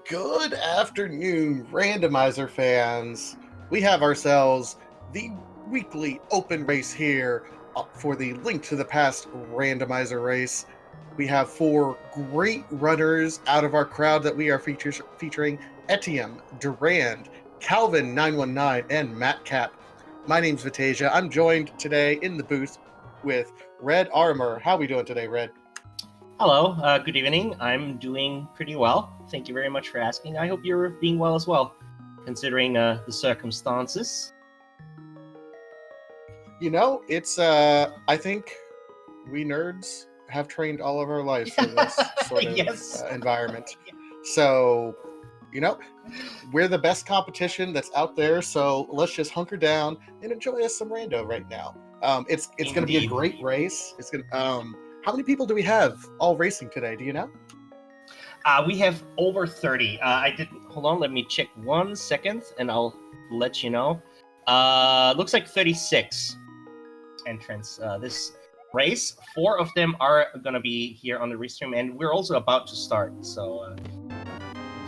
Good afternoon, Randomizer fans. We have ourselves the weekly open race here for the Link to the Past Randomizer race. We have four great runners out of our crowd that we are featuring Etienne, Durand, Calvin 919, and Matt Cap. My name's Vitasia. I'm joined today in the booth with Red Armor. How are we doing today, Red? Hello, good evening. I'm doing pretty well. Thank you very much for asking. I hope you're being well as well, considering the circumstances. You know, it's I think we nerds have trained all of our lives for this sort of Yes. environment. So, you know, we're the best competition that's out there. So let's just hunker down and enjoy us some rando right now. It's going to be a great race. It's going. How many people do we have all racing today? Do you know? We have over 30. Hold on, let me check 1 second, and I'll let you know. Looks like 36 entrants this race. 4 of them are going to be here on the restream, and we're also about to start. So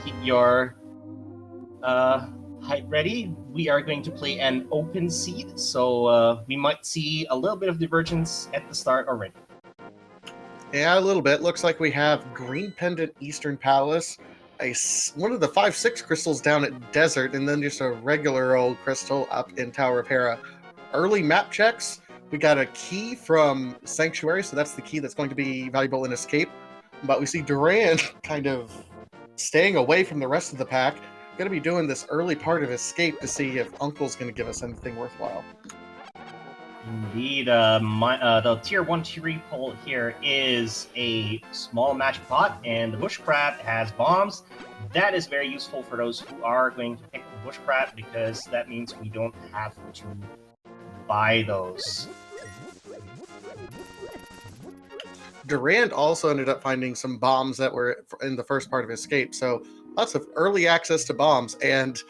keep your hype ready. We are going to play an open seed, so we might see a little bit of divergence at the start already. Yeah, a little bit. Looks like we have Green Pendant Eastern Palace, one of the 5-6 crystals down at Desert, and then just a regular old crystal up in Tower of Hera. Early map checks. We got a key from Sanctuary, so that's the key that's going to be valuable in Escape. But we see Durand kind of staying away from the rest of the pack. Going to be doing this early part of Escape to see if Uncle's going to give us anything worthwhile. Indeed, the tier 1 tier poll here is a small magic pot, and the bush crab has bombs. That is very useful for those who are going to pick the bush crab, because that means we don't have to buy those. Durand also ended up finding some bombs that were in the first part of Escape, so lots of early access to bombs, and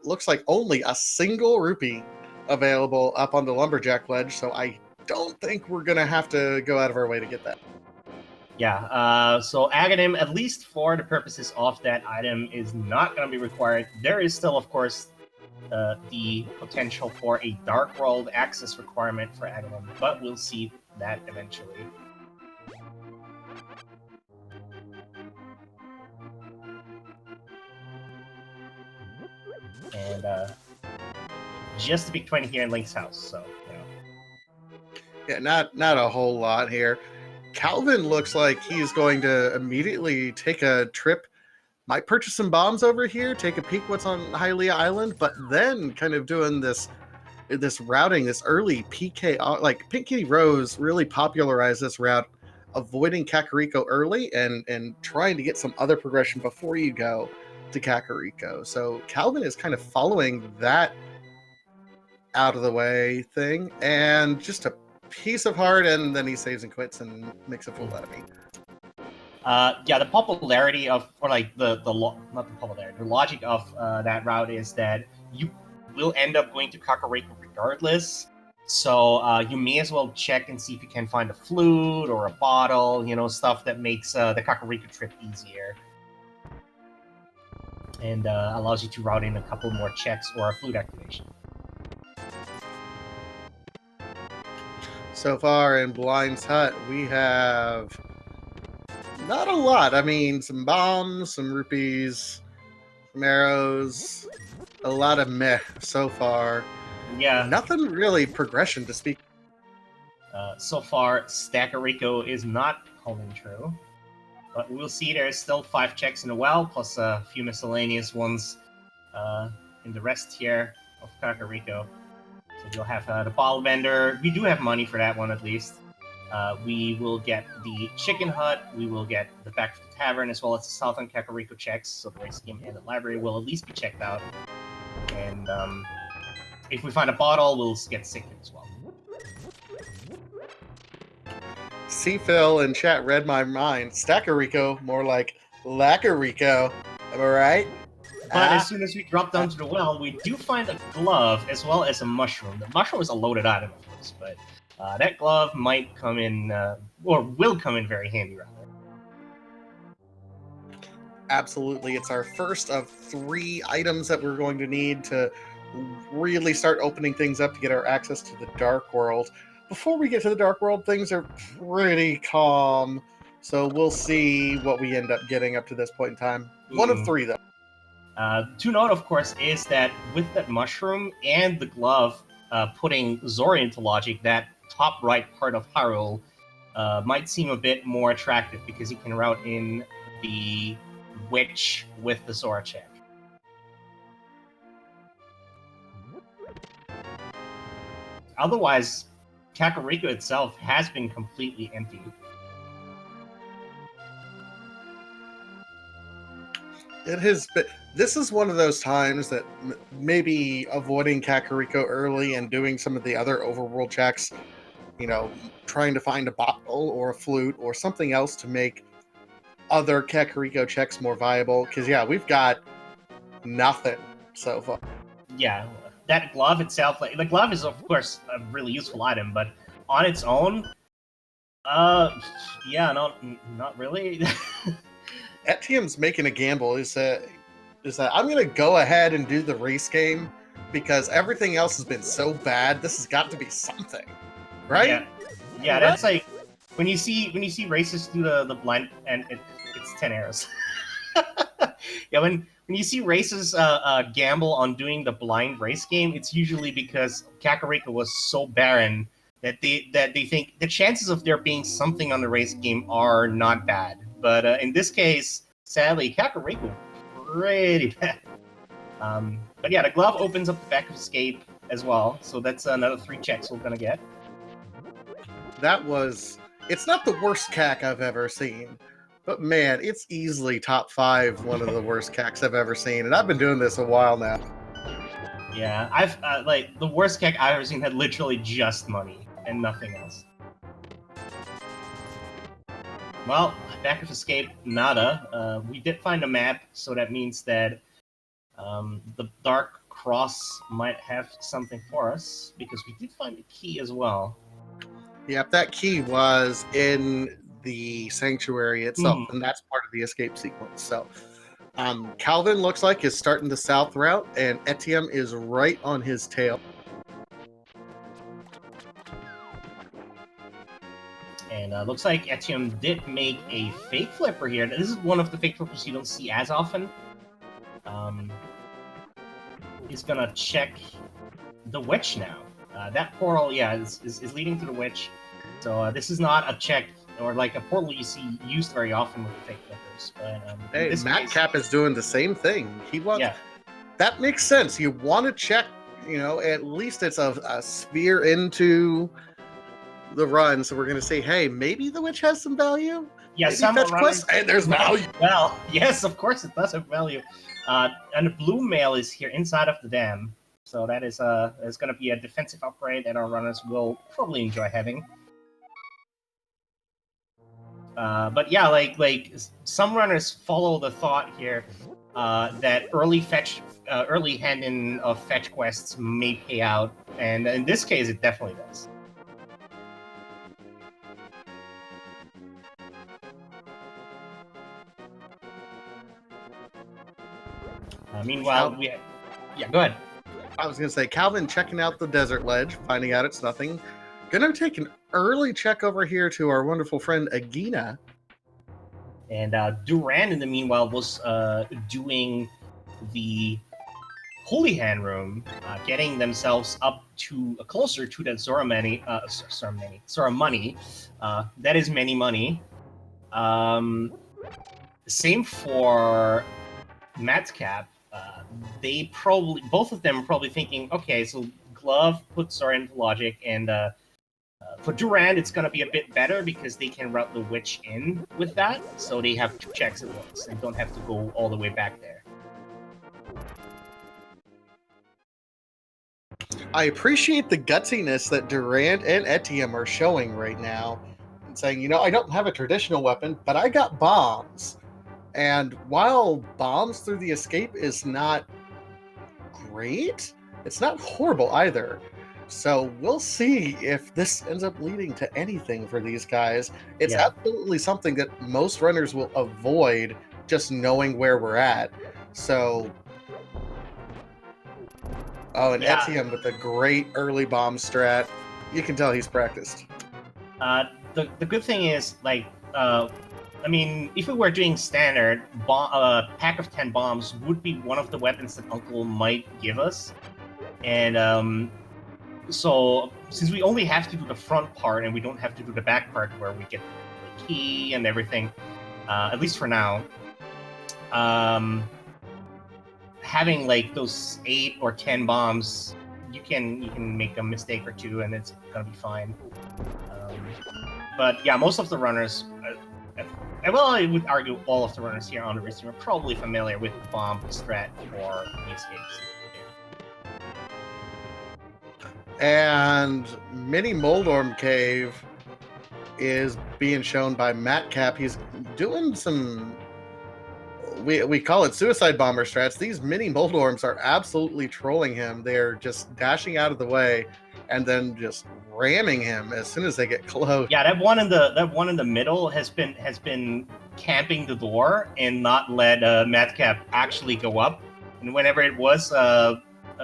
looks like only a single rupee available up on the Lumberjack ledge, so I don't think we're going to have to go out of our way to get that. Yeah, so Agahnim, at least for the purposes of that item, is not going to be required. There is still, of course, the potential for a Dark World access requirement for Agahnim, but we'll see that eventually. And just a big 20 here in Link's house, so, you know. Yeah, not a whole lot here. Calvin looks like he's going to immediately take a trip, might purchase some bombs over here, take a peek what's on Hylia Island, but then kind of doing this routing, this early PK, like Pinky Rose really popularized this route, avoiding Kakariko early and trying to get some other progression before you go to Kakariko. So Calvin is kind of following that out of the way thing, and just a piece of heart, and then he saves and quits and makes a fool out of me. Yeah, the popularity of, or like not the popularity, the logic of that route is that you will end up going to Kakariko regardless. So you may as well check and see if you can find a flute or a bottle, you know, stuff that makes the Kakariko trip easier. And allows you to route in a couple more checks or a flute activation. So far in Blind's Hut, we have not a lot. I mean, some bombs, some rupees, some arrows, a lot of meh so far. Yeah. Nothing really progression to speak. So far, Stackariko is not holding true. But we'll see. There's still 5 checks in a well, plus a few miscellaneous ones in the rest here of Kakariko. So you'll have the bottle vendor. We do have money for that one, at least. We will get the chicken hut. We will get the back of the tavern, as well as the southern Kakariko checks. So the race game and the library will at least be checked out. And if we find a bottle, we'll get Sicken as well. C-Phil in chat read my mind. Stackariko, more like Lackarico. Am I right? But as soon as we drop down to the well, we do find a glove as well as a mushroom. The mushroom is a loaded item, of course, but that glove might come in, or will come in very handy, rather. Absolutely. It's our first of 3 items that we're going to need to really start opening things up to get our access to the Dark World. Before we get to the Dark World, things are pretty calm. So we'll see what we end up getting up to this point in time. One of 3, though. To note, of course, is that with that mushroom and the glove putting Zora into logic, that top right part of Hyrule might seem a bit more attractive because you can route in the witch with the Zora check. Otherwise, Kakariko itself has been completely empty. It has been. This is one of those times that maybe avoiding Kakariko early and doing some of the other overworld checks, trying to find a bottle or a flute or something else to make other Kakariko checks more viable. Because, yeah, we've got nothing so far. Yeah, that glove itself, the glove is, of course, a really useful item, but on its own, yeah, not really. Etiem's making a gamble. Is that I'm going to go ahead and do the race game because everything else has been so bad. This has got to be something, right? Yeah, that's like when you see races do the blind and it's 10 arrows. Yeah, when you see races gamble on doing the blind race game, it's usually because Kakariko was so barren that they think the chances of there being something on the race game are not bad. But in this case, sadly, Kakariko pretty bad. But yeah, the glove opens up the back of escape as well, so that's another 3 checks we're gonna get. It's not the worst CAC I've ever seen, but man, it's easily top 5 one of the worst CACs I've ever seen, and I've been doing this a while now. Yeah, I've the worst CAC I've ever seen had literally just money and nothing else. Well, back of escape, nada. We did find a map, so that means that the Dark Cross might have something for us, because we did find a key as well. Yep, that key was in the sanctuary itself, and that's part of the escape sequence. So, Calvin looks like is starting the south route, and Etiem is right on his tail. And looks like Etiem did make a fake flipper here. This is one of the fake flippers you don't see as often. He's gonna check the witch now. That portal, yeah, is leading to the witch. So this is not a check or like a portal you see used very often with the fake flippers. But hey, Madcap is doing the same thing. He wants. Yeah. That makes sense. You want to check, at least it's a sphere into the run. So we're going to say, hey, maybe the witch has some value. Yeah, maybe some quest, and there's value. Well, yes, of course it does have value. And the blue mail is here inside of the dam. So that is going to be a defensive upgrade that our runners will probably enjoy having. But yeah, like some runners follow the thought here that early hand-in of fetch quests may pay out, and in this case, it definitely does. Meanwhile, yeah, go ahead. I was going to say, Calvin checking out the desert ledge, finding out it's nothing. Gonna take an early check over here to our wonderful friend Agina. And Duran, in the meanwhile, was doing the Holy Hand room, getting themselves up to closer to that Zora money. That is many money. Same for Madcap. They probably, both of them are probably thinking, okay, so Glove puts Zora into logic, and for Durand, it's going to be a bit better because they can route the witch in with that, so they have 2 checks at once and don't have to go all the way back there. I appreciate the gutsiness that Durand and Etiem are showing right now, and saying, I don't have a traditional weapon, but I got bombs. And while bombs through the escape is not great, it's not horrible either. So we'll see if this ends up leading to anything for these guys. It's absolutely something that most runners will avoid just knowing where we're at. So, oh, and Yeah. Etienne with a great early bomb strat. You can tell he's practiced. The good thing is, like, I mean, if we were doing standard, pack of 10 bombs would be one of the weapons that Uncle might give us. And so, since we only have to do the front part and we don't have to do the back part where we get the key and everything, at least for now, having like those 8 or 10 bombs, you can make a mistake or two and it's gonna be fine. But yeah, most of the runners, well, I would argue all of the runners here on the Racing are probably familiar with the bomb strat for the escapes. And Mini Moldorm Cave is being shown by Matt Cap. He's doing some, we call it suicide bomber strats. These Mini Moldorms are absolutely trolling him. They're just dashing out of the way and then just ramming him as soon as they get close. Yeah, that one in the middle has been camping the door and not let Madcap actually go up. And whenever it was,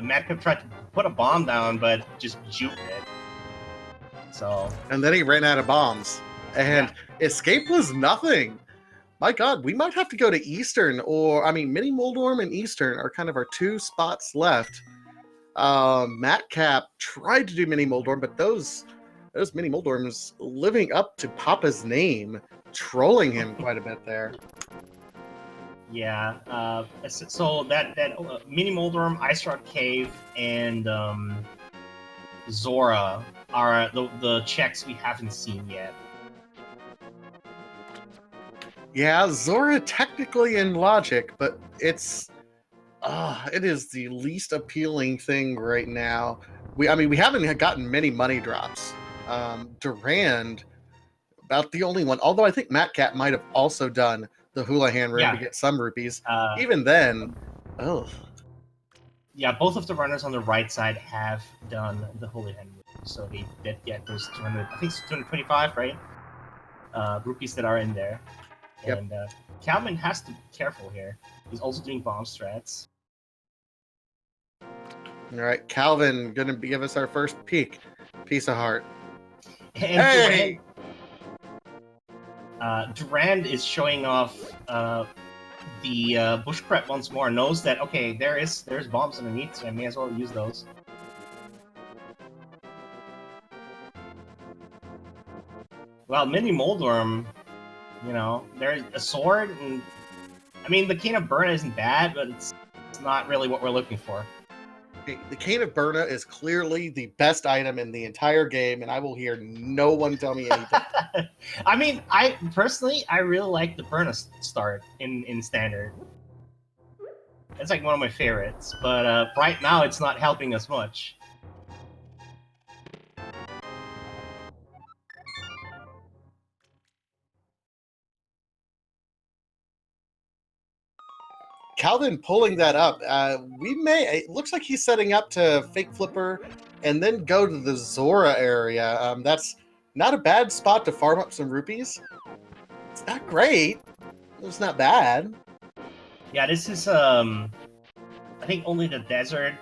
Madcap tried to put a bomb down, but just juked it. So. And then he ran out of bombs, and escape was nothing. My God, we might have to go to Eastern, or I mean, Mini Moldorm and Eastern are kind of our 2 spots left. Matt Cap tried to do Mini Moldorm, but those Mini Moldorms living up to Papa's name, trolling him quite a bit there. Yeah, so that Mini Moldorm, Ice Rock Cave, and Zora are the checks we haven't seen yet. Yeah, Zora technically in logic, but it is the least appealing thing right now. We haven't gotten many money drops. Durand, about the only one. Although I think Matt Cat might have also done the Houlihan room to get some rupees. Even then, yeah, both of the runners on the right side have done the Houlihan room, so they did get those 200. I think it's 225, right? Rupees that are in there. Yep. And Calvin has to be careful here. He's also doing bomb strats. All right, Calvin gonna give us our first piece of heart. And hey! Durand is showing off the bushcrat once more. Knows that okay, there's bombs underneath, so I may as well use those. Well, Mini Moldorm, you know, there's a sword, and I mean the Cane of Burna isn't bad, but it's not really what we're looking for. The Cane of Burna is clearly the best item in the entire game, and I will hear no one tell me anything. I mean, I personally really like the Burna start in Standard. It's like one of my favorites, but right now it's not helping us much. Calvin pulling that up. It looks like he's setting up to fake flipper and then go to the Zora area. That's not a bad spot to farm up some rupees. It's not great. It's not bad. Yeah, this is I think only the desert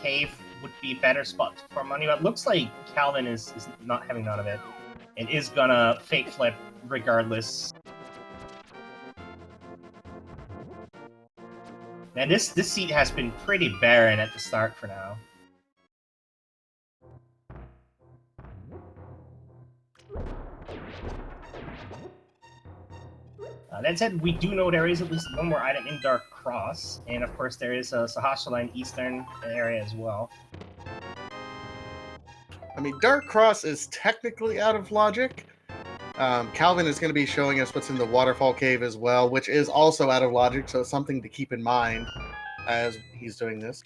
cave would be a better spot for money, but it looks like Calvin is not having none of it and is gonna fake flip regardless. And this seat has been pretty barren at the start for now. That said, we do know there is at least one more item in Dark Cross, and of course there is a Sahasrara in Eastern area as well. I mean, Dark Cross is technically out of logic. Calvin is going to be showing us what's in the Waterfall Cave as well, which is also out of logic, so it's something to keep in mind as he's doing this.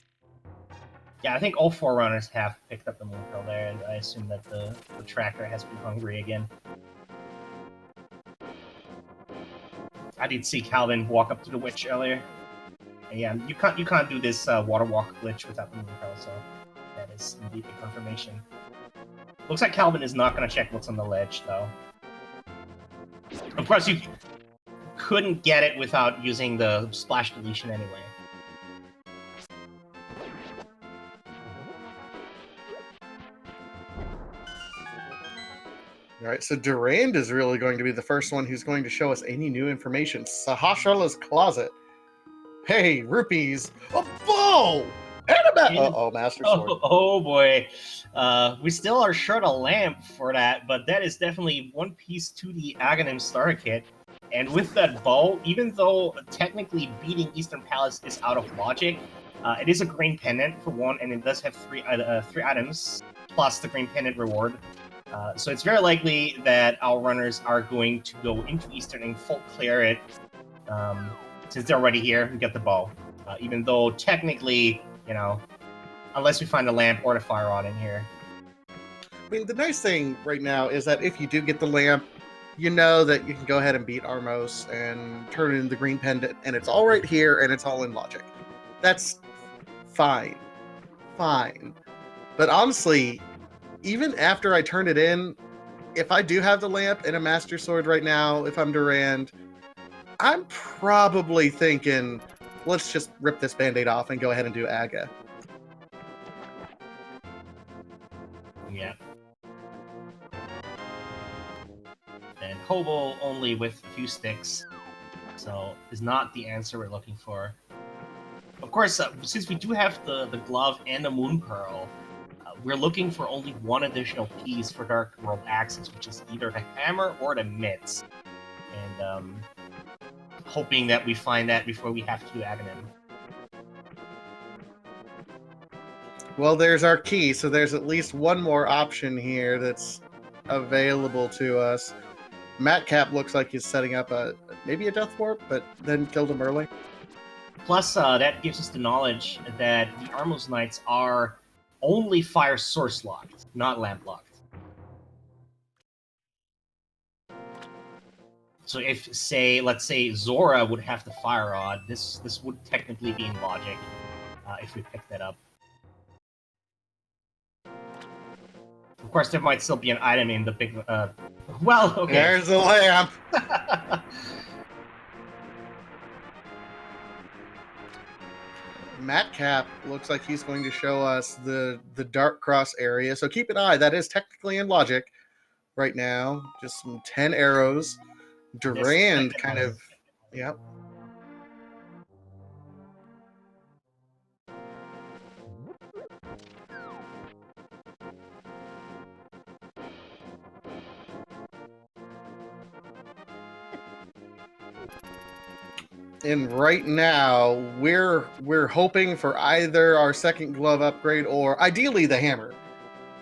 Yeah, I think all 4 runners have picked up the Moon Pearl there, and I assume that the tracker has been hungry again. I did see Calvin walk up to the witch earlier. And yeah, you can't do this water walk glitch without the Moon Pearl, so that is indeed a confirmation. Looks like Calvin is not going to check what's on the ledge, though. Of course, you couldn't get it without using the splash deletion anyway. All right, so Durand is really going to be the first one who's going to show us any new information. Sahasrala's closet. Hey, rupees. A bow! And a bat. Oh, Master Sword. Oh boy. We still are short a lamp for that, but that is definitely one piece to the Agahnim starter kit. And with that bow, even though technically beating Eastern Palace is out of logic, it is a green pendant for one, and it does have three items plus the green pendant reward. So it's very likely that our runners are going to go into Eastern and full clear it. Since they're already here, we get the bow. Even though technically, you know, unless we find a lamp or the fire rod in here. I mean, the nice thing right now is that if you do get the lamp, you know that you can go ahead and beat Armos and turn it into the green pendant, and it's all right here, and it's all in logic. That's fine. Fine. But honestly, even after I turn it in, if I do have the lamp and a Master Sword right now, if I'm Durand, I'm probably thinking, let's just rip this Band-Aid off and go ahead and do Aga. Yeah. And Hobo only with a few sticks, so is not the answer we're looking for. Of course, since we do have the glove and the Moon Pearl, we're looking for only one additional piece for Dark World Axis, which is either the hammer or the mitts. And hoping that we find that before we have to do Agahnim. Well, there's our key, so there's at least one more option here that's available to us. Matcap looks like he's setting up maybe a Death Warp, but then killed him early. Plus, that gives us the knowledge that the Armos Knights are only fire source locked, not lamp locked. So if, let's say Zora would have the fire rod, this would technically be in logic if we pick that up. Of course, there might still be an item in the big. Well, okay. There's the lamp. Matcap looks like he's going to show us the Dark Cross area. So keep an eye. That is technically in logic right now. Just some 10 arrows. Durand kind of, yep. And right now, we're hoping for either our second glove upgrade or ideally the hammer.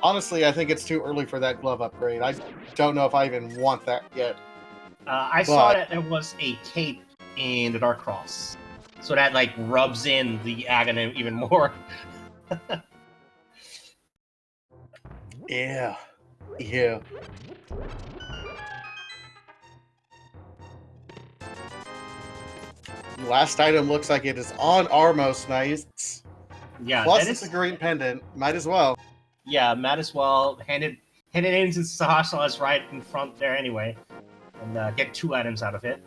Honestly, I think it's too early for that glove upgrade. I don't know if I even want that yet. I saw that there was a cape in the Dark Cross, so that like rubs in the Agahnim even more. Yeah. Last item looks like it is on Armos Knights. Yeah, plus it's a green pendant. Might as well. Yeah, might as well hand it in since Sahasrala is right in front there anyway, and get 2 items out of it.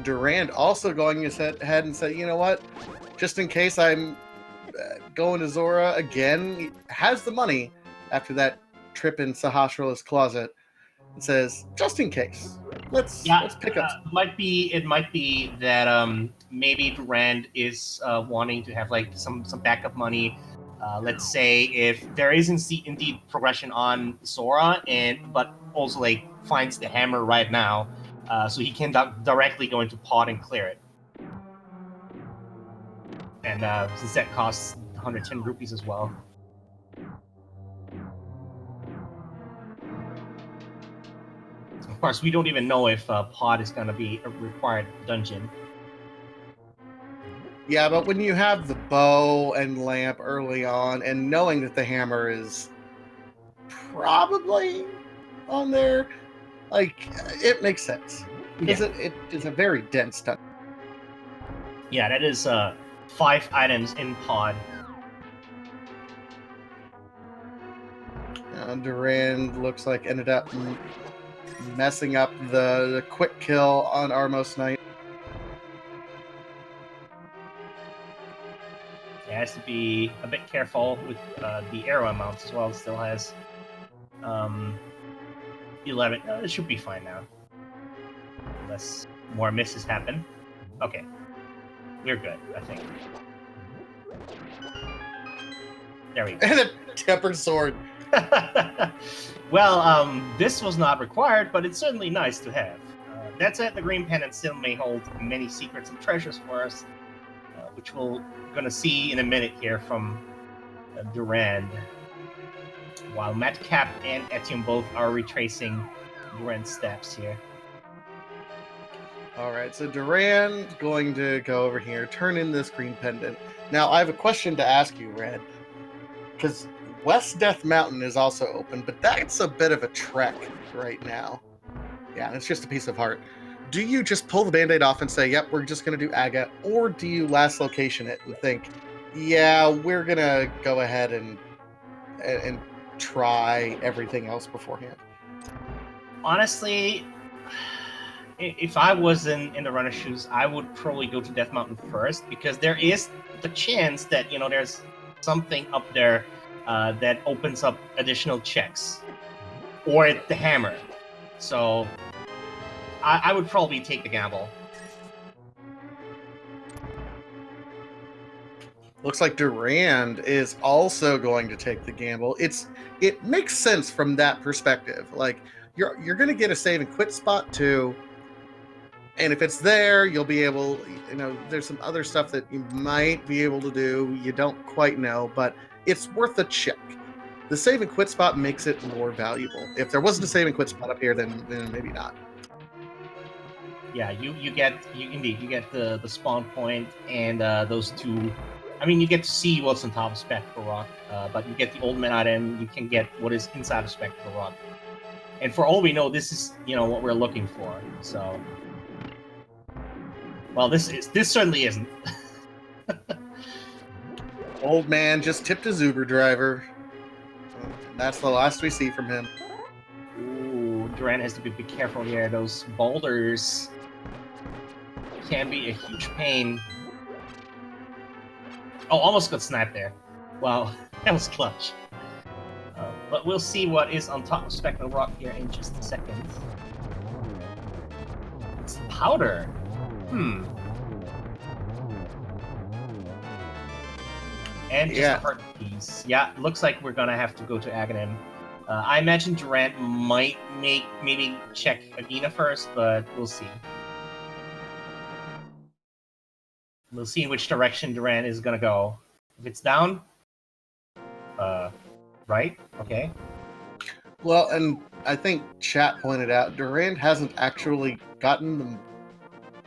Durand also going ahead and said, you know what? Just in case I'm going to Zora again, he has the money after that trip in Sahasrala's closet. It says, just in case. Let's pick up. It might be that maybe Durand is wanting to have like some backup money. Let's say if there is indeed progression on Zora, but also like finds the hammer right now, so he can directly go into Pod and clear it. And since that costs 110 rupees as well. Of course, we don't even know if Pod is going to be a required dungeon. Yeah, but when you have the bow and lamp early on, and knowing that the hammer is probably on there, like, it makes sense. Because it is a very dense dungeon. Yeah, that is 5 items in pod. Durand looks like ended up messing up the quick kill on Armos Knight. It has to be a bit careful with the arrow amounts as well. It still has 11. It should be fine now. Unless more misses happen. Okay. We're good, I think. There we go. And a tempered sword. Well, this was not required, but it's certainly nice to have. That said, the green pendant still may hold many secrets and treasures for us, which we're gonna see in a minute here from Durand. While Madcap and Etienne both are retracing Durand's steps here. All right, so Durand going to go over here, turn in this green pendant. Now, I have a question to ask you, Red, because West Death Mountain is also open, but that's a bit of a trek right now. Yeah, it's just a piece of heart. Do you just pull the Band-Aid off and say, yep, we're just going to do Aga, or do you last location it and think, yeah, we're going to go ahead and try everything else beforehand? Honestly, if I was in the runner's shoes, I would probably go to Death Mountain first, because there is the chance that, there's something up there that opens up additional checks. Or the hammer. So I would probably take the gamble. Looks like Durand is also going to take the gamble. It makes sense from that perspective. Like you're going to get a save and quit spot too, and if it's there, you'll be able. There's some other stuff that you might be able to do. You don't quite know, but it's worth a check. The save and quit spot makes it more valuable. If there wasn't a save and quit spot up here, then maybe not. Yeah, you get the spawn point and those two. I mean, you get to see what's on top of Spectral Rock, but you get the Old Man item. You can get what is inside of Spectral Rock, and for all we know, this is what we're looking for. So, well, this certainly isn't. Old Man just tipped his Uber driver. That's the last we see from him. Ooh, Durand has to be careful here. Those boulders can be a huge pain. Oh, almost got sniped there. Wow, that was clutch. But we'll see what is on top of Spectral Rock here in just a second. It's powder. And just a heart piece. Yeah, looks like we're gonna have to go to Agahnim. I imagine Durand might maybe check Agina first, but we'll see. We'll see in which direction Durand is gonna go. If it's down, right? Okay. Well, and I think chat pointed out Durand hasn't actually gotten the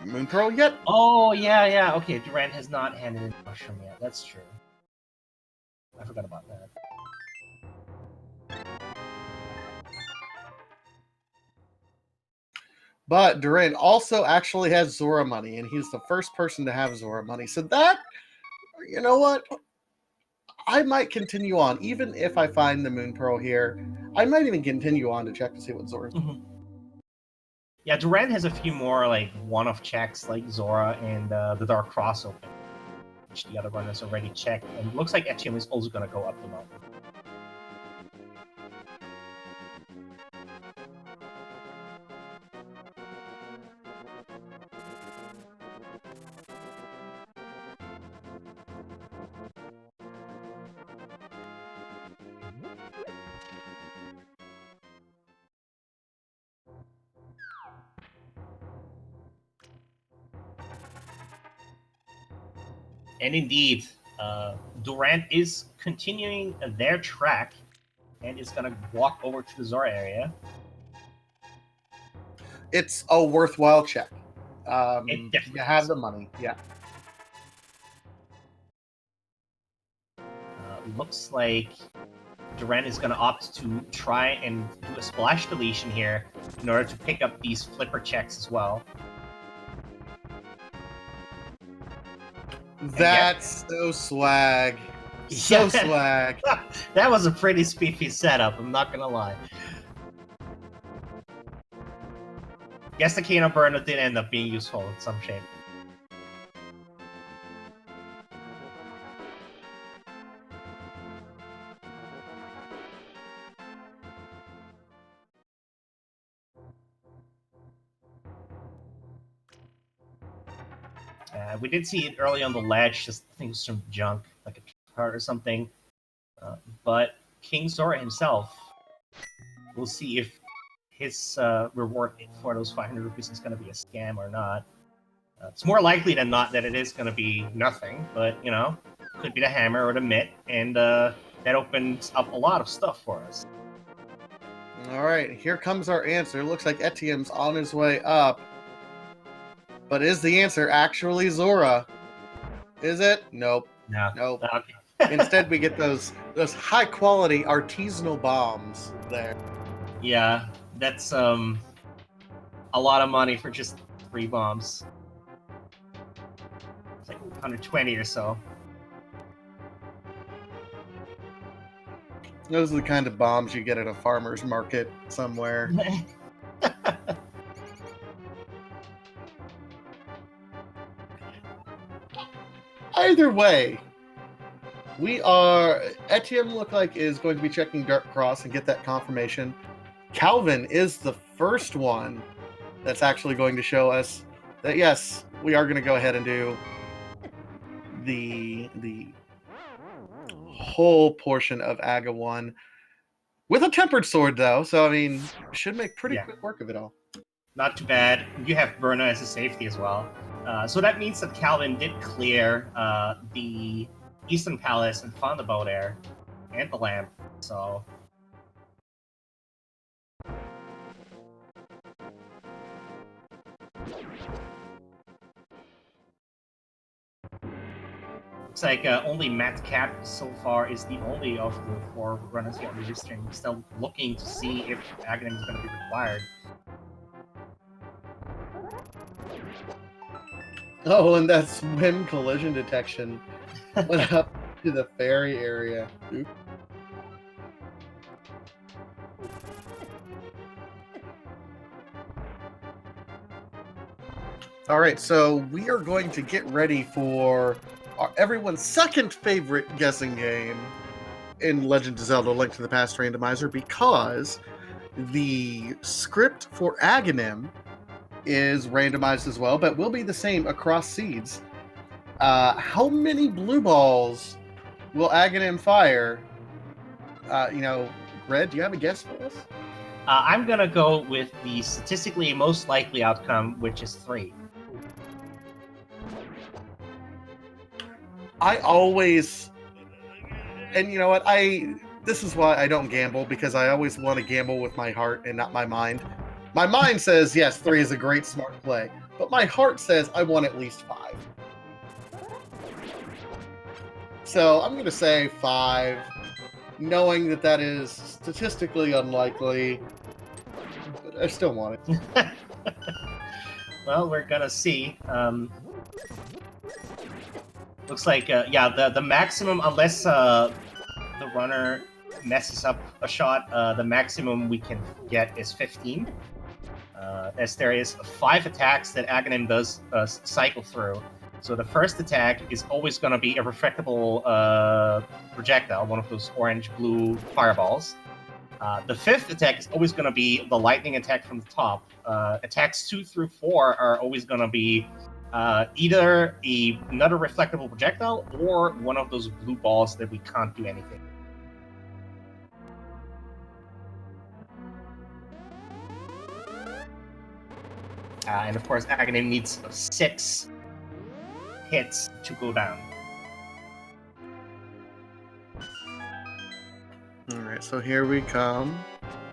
Moon Pearl yet. Oh yeah. Okay, Durand has not handed in the mushroom yet. That's true. I forgot about that. But Durand also actually has Zora money, and he's the first person to have Zora money. So that, you know what? I might continue on. Even if I find the Moon Pearl here, I might even continue on to check to see what Zora's doing. Yeah, Durand has a few more like one-off checks like Zora and the Dark Cross open, which the other runners already checked. And it looks like Etienne is also going to go up the mountain. And indeed, Durand is continuing their track and is going to walk over to the Zora area. It's a worthwhile check. It definitely you have is. the money, yeah. Looks like Duran is going to opt to try and do a splash deletion here in order to pick up these flipper checks as well. That's so swag. So swag. That was a pretty spiffy setup, I'm not gonna lie. Guess the Kano Burner did end up being useful in some shape. We did see it early on the ledge, just I think it was some junk, like a card or something. But King Zora himself, we'll see if his reward for those 500 rupees is going to be a scam or not. It's more likely than not that it is going to be nothing, but, you know, could be the hammer or the mitt, and that opens up a lot of stuff for us. All right, here comes our answer. Looks like Etienne's on his way up. But is the answer actually Zora? Is it? Nope. No. Nope. Okay. Instead, we get those high-quality artisanal bombs there. Yeah, that's a lot of money for just 3 bombs. It's like 120 or so. Those are the kind of bombs you get at a farmer's market somewhere. Either way, Etienne look like is going to be checking Dark Cross and get that confirmation. Calvin is the first one that's actually going to show us that yes, we are going to go ahead and do the whole portion of Aga 1 with a tempered sword though, so I mean should make pretty quick work of it all. Not too bad. You have Berna as a safety as well. So that means that Calvin did clear the Eastern Palace and found the bow there, and the lamp, so... Looks like only Matt Cap so far is the only of the 4 runners here registering. Still looking to see if Agahnim is going to be required. Oh, and that's when collision detection went up to the ferry area. Oops. All right, so we are going to get ready for everyone's second favorite guessing game in Legend of Zelda: Link to the Past Randomizer, because the script for Agahnim is randomized as well, but will be the same across seeds. How many blue balls will Agahnim fire? Red, do you have a guess for us? I'm gonna go with the statistically most likely outcome, which is 3. I always, and you know what, this is why I don't gamble, because I always want to gamble with my heart and not my mind. My mind says, yes, 3 is a great smart play, but my heart says I want at least 5. So I'm going to say 5, knowing that that is statistically unlikely, but I still want it. Well, we're gonna see. Looks like, the maximum, unless the runner messes up a shot, the maximum we can get is 15. As there is 5 attacks that Agahnim does cycle through. So the first attack is always going to be a refractable projectile, one of those orange-blue fireballs. The 5th attack is always going to be the lightning attack from the top. Attacks 2 through 4 are always going to be either another reflectable projectile or one of those blue balls that we can't do anything. And of course, Agahnim needs 6 hits to go down. Alright, so here we come.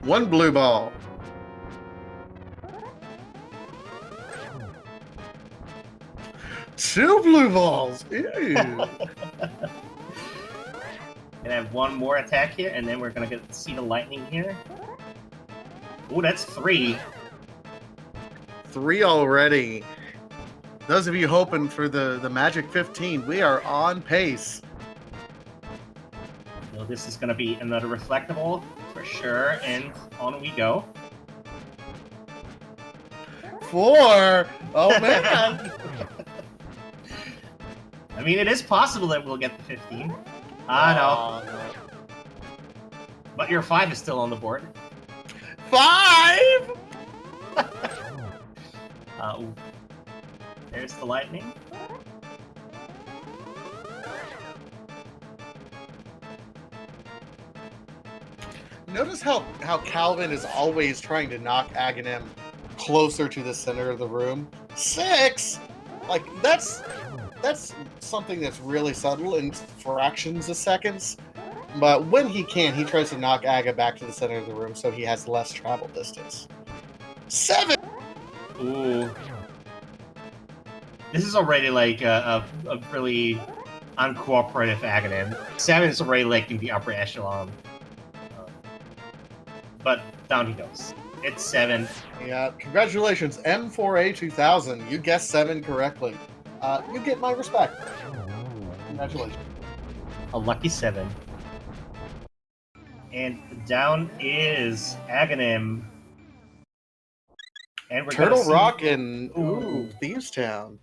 1 blue ball. 2 blue balls. Ew. Gonna have one more attack here, and then we're gonna get to see the lightning here. Oh, that's 3. 3 already. Those of you hoping for the magic 15, we are on pace. So this is gonna be another reflectable for sure, and on we go. 4. Oh man. I mean, it is possible that we'll get the 15. No. But your 5 is still on the board. 5. Ooh. There's the lightning. Notice how Calvin is always trying to knock Agahnim closer to the center of the room. 6. Like that's something that's really subtle in fractions of seconds. But when he can, he tries to knock Aga back to the center of the room so he has less travel distance. 7. Ooh. This is already like a really uncooperative Agahnim. 7 is already like in the upper echelon. But down he goes. It's 7. Yeah, congratulations, M4A2000. You guessed 7 correctly. You get my respect. Congratulations. A lucky 7. And down is Agahnim. And we're Turtle gonna see... Rock and Ooh. Thieves Town.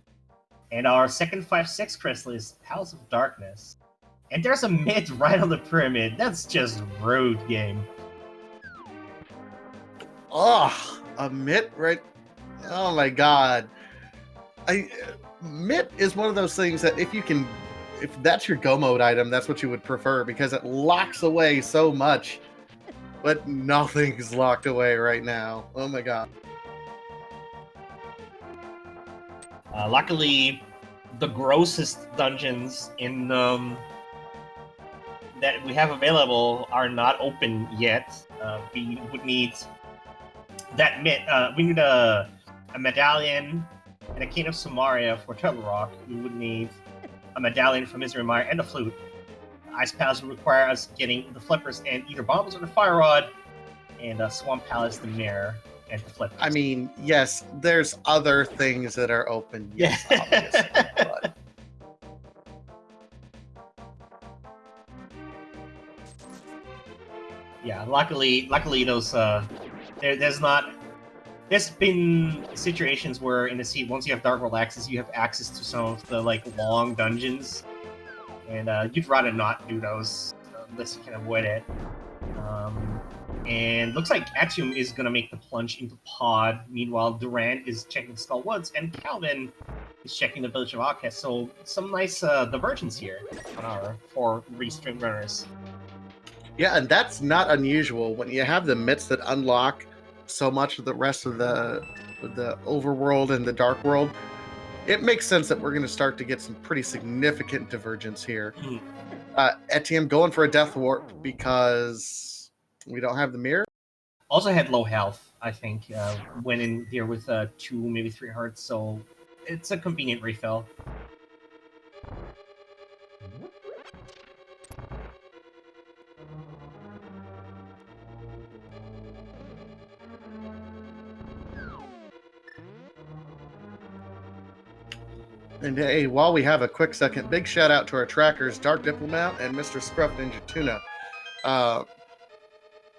And our second 5/6 crystal is House of Darkness. And there's a mid right on the pyramid. That's just rude, game. Ugh, a mitt right. Oh my god. Mitt is one of those things that if that's your go mode item, that's what you would prefer because it locks away so much. But nothing's locked away right now. Oh my god. Luckily, the grossest dungeons in that we have available are not open yet. We would need that we need a medallion and a Cane of Samaria for Turtle Rock. We would need a medallion for Misery Mire and a flute. Ice Palace would require us getting the flippers and either bombs or the fire rod, and Swamp Palace the mirror and the flippers. I mean, yes, there's other things that are open. Yes, obviously. But... Yeah, luckily those there's been situations where in the sea, once you have Dark World access, you have access to some of the like long dungeons, and you'd rather not do those unless you can avoid it. And looks like Atium is gonna make the plunge into Pod. Meanwhile, Durant is checking Skull Woods, and Calvin is checking the Village of Outcasts. So some nice divergence here on our 4 restring runners. Yeah, and that's not unusual when you have the mitts that unlock so much of the rest of the overworld and the dark world. It makes sense that we're going to start to get some pretty significant divergence here. Etienne going for a death warp because we don't have the mirror. Also had low health, I think. Went in here with 2, maybe 3 hearts, so it's a convenient refill. And hey, while we have a quick second, big shout out to our trackers, Dark Diplomat and Mr. Scruff Ninja Tuna.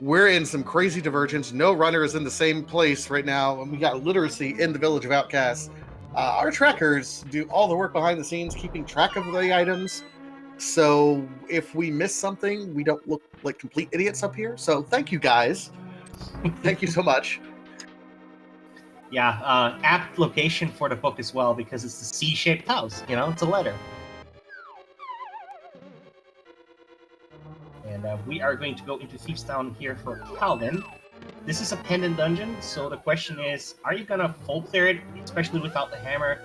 We're in some crazy divergence. No runner is in the same place right now, and we got literacy in the Village of Outcasts. Our trackers do all the work behind the scenes, keeping track of the items. So if we miss something, we don't look like complete idiots up here. So thank you guys. Thank you so much. Yeah, apt location for the book as well, because it's the C-shaped house, you know, it's a letter. And we are going to go into Thieves Town here for Calvin. This is a pendant dungeon, so the question is, are you gonna full clear it, especially without the hammer?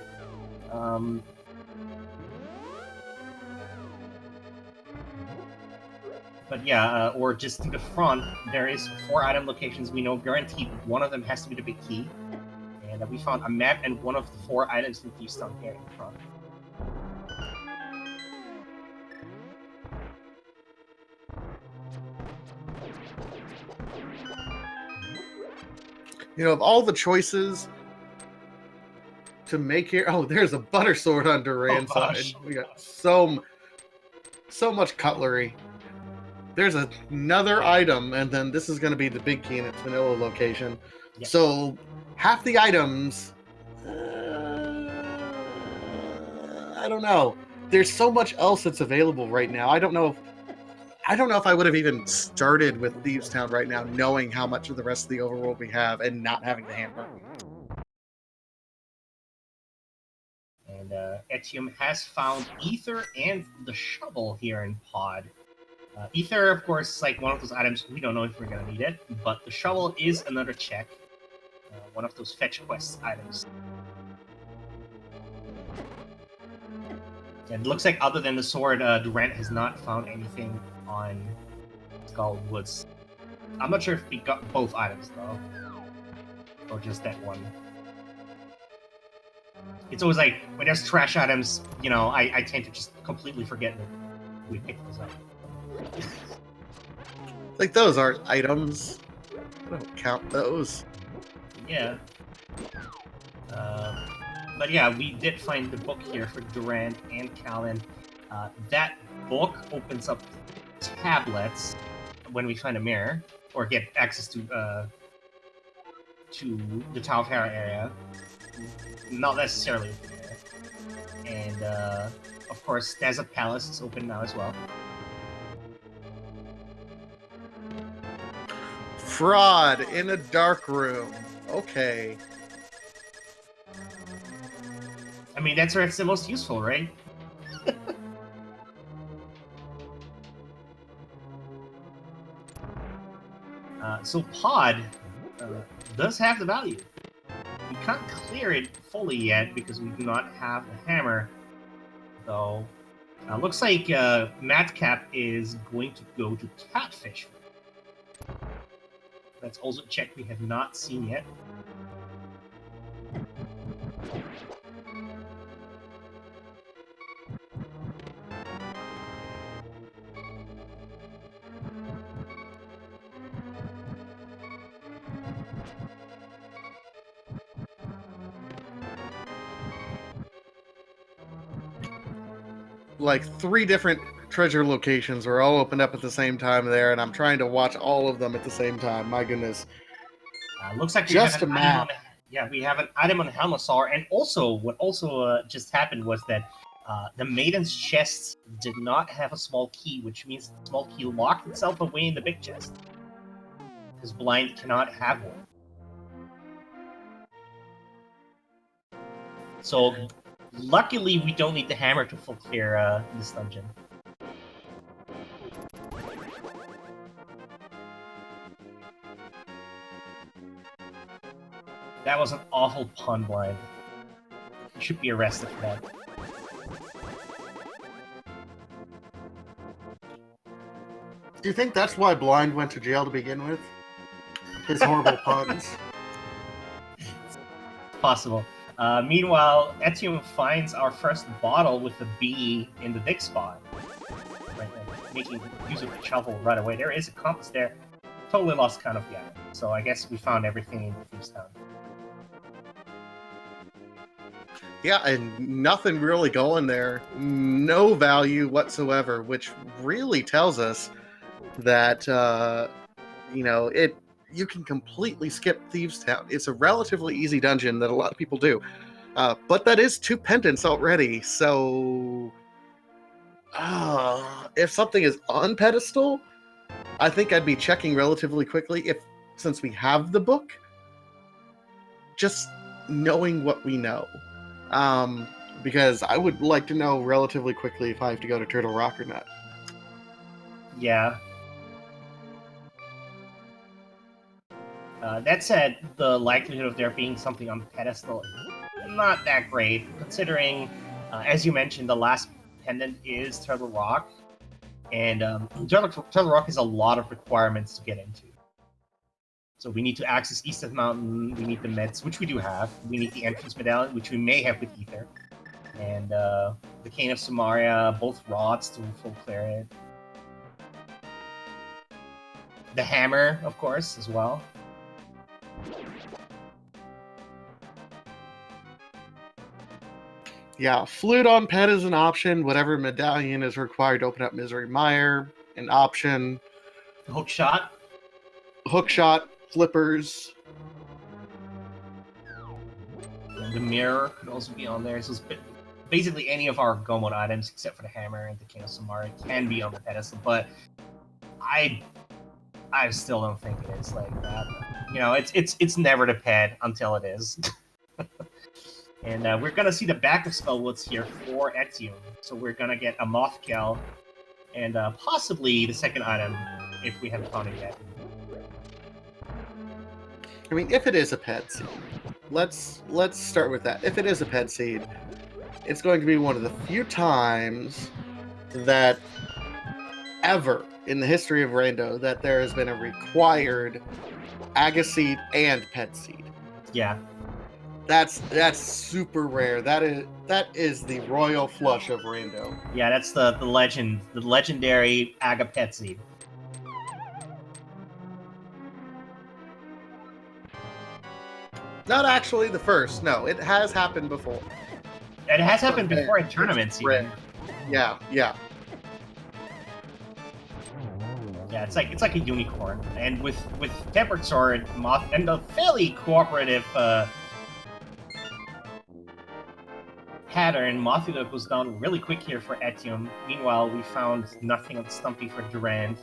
But yeah, or just to the front, there is 4 item locations we know guaranteed. One of them has to be the big key. And we found a map and one of the 4 items in Thieves Town here in front. of all the choices to make here, oh, there's a butter sword on Duran's side. We got so much cutlery. There's another item, and then this is going to be the big key in its vanilla location. Yep. So half the items, I don't know. There's so much else that's available right now. I don't know if I would have even started with Thieves Town right now, knowing how much of the rest of the overworld we have and not having the hammer. And Etium has found Ether and the shovel here in Pod. Ether, of course, is like one of those items we don't know if we're going to need it, but the shovel is another check. One of those fetch quest items. And it looks like other than the sword, Durant has not found anything on Skull Woods. I'm not sure if we got both items, though. Or just that one. It's always like, when there's trash items, I tend to just completely forget that we picked those up. Like, those aren't items. I don't count those. Yeah. But yeah, we did find the book here for Durant and Callan. That book opens up tablets when we find a mirror, or get access to the Tower of Hera area. Not necessarily the mirror. And of course, Desert Palace is open now as well. Fraud in a dark room. Okay. I mean, that's where it's the most useful, right? So Pod does have the value. We can't clear it fully yet because we do not have the hammer, though. Looks like Madcap is going to go to Catfish. That's also a check we have not seen yet. Like 3 different treasure locations were all opened up at the same time there, and I'm trying to watch all of them at the same time. My goodness. Looks like we Just have a map. we have an item on Helmasaur, and also what just happened was that the Maiden's chest did not have a small key, which means the small key locked itself away in the big chest. Because Blind cannot have one. So, luckily, we don't need the hammer to full clear this dungeon. That was an awful pun, Blind. You should be arrested for that. Do you think that's why Blind went to jail to begin with? His horrible puns. Possible. Meanwhile, Etium finds our first bottle with the B in the dig spot. Right, making use of the shovel right away. There is a compass there. Totally lost count of the item. So I guess we found everything in Thieves Town. Yeah, and nothing really going there. No value whatsoever, which really tells us that, you can completely skip Thieves Town. It's a relatively easy dungeon that a lot of people do. But that is 2 pendants already, so... if something is on pedestal, I think I'd be checking relatively quickly, since we have the book. Just knowing what we know. Because I would like to know relatively quickly if I have to go to Turtle Rock or not. Yeah. That said, the likelihood of there being something on the pedestal is not that great, considering, as you mentioned, the last pendant is Turtle Rock, and Turtle Rock has a lot of requirements to get into. So we need to access East of Mountain, we need the meds, which we do have, we need the entrance medallion, which we may have with Ether, and the Cane of Samaria, both rods to full clear it. The hammer, of course, as well. Yeah, flute on pet is an option. Whatever medallion is required to open up Misery Mire, an option. Hook shot. Hook shot, flippers. And the mirror could also be on there. So it's basically any of our go mode items except for the hammer and the King of Samara can be on the pedestal, but I still don't think it is like that. You know, it's never the pet until it is. And we're gonna see the back of Spellwoods here for Etium. So we're gonna get a Mothkel and possibly the second item if we haven't found it yet. I mean, if it is a pet seed, let's start with that. If it is a pet seed, it's going to be one of the few times that ever in the history of Rando that there has been a required Aga seed and pet seed. Yeah. That's super rare. That is the royal flush of Rando. Yeah, that's the legendary Aga pet seed. Not actually the first. No, it has happened before. It has happened before in tournaments even. Yeah. Yeah, it's like a unicorn, and with Tempered Sword, Moth, and a fairly cooperative pattern, Mothula goes down really quick here for Etium. Meanwhile, we found nothing on Stumpy for Durand.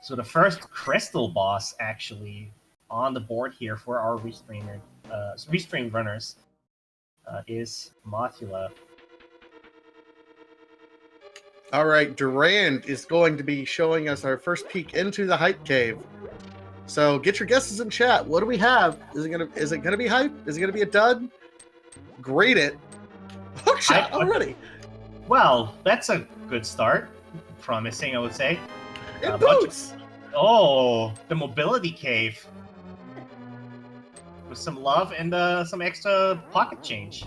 So the first crystal boss actually on the board here for our restreamed runners is Mothula. All right, Durand is going to be showing us our first peek into the hype cave. So get your guesses in chat. What do we have? Is it gonna be hype? Is it gonna be a dud? Grade it. Hookshot already. Well, that's a good start. Promising, I would say. It boots. Oh, the mobility cave. With some love and some extra pocket change.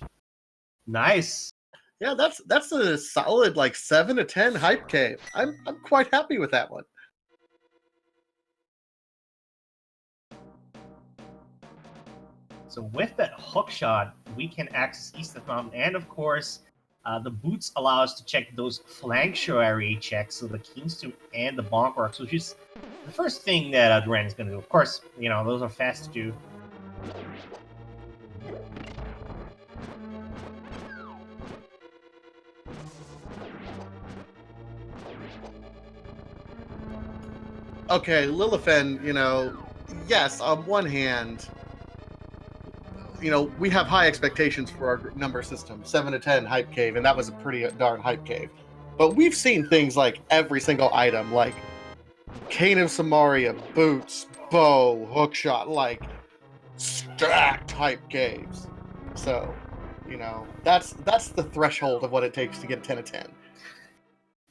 Nice. Yeah, that's a solid like 7 to 10 hype cave. I'm quite happy with that one. So with that hook shot, we can access East of Mountain, and of course, the boots allow us to check those flanctuary checks, so the Kingstone and the Bonk Rocks, which is the first thing that Durand is going to do. Of course, you know, those are fast to do. Okay, Lilithen, you know, yes, on one hand, you know, we have high expectations for our number system, 7 to 10 hype cave, and that was a pretty darn hype cave. But we've seen things like every single item, like Cane of Samaria, boots, bow, hookshot, like stacked hype caves. So, you know, that's the threshold of what it takes to get a 10 to 10.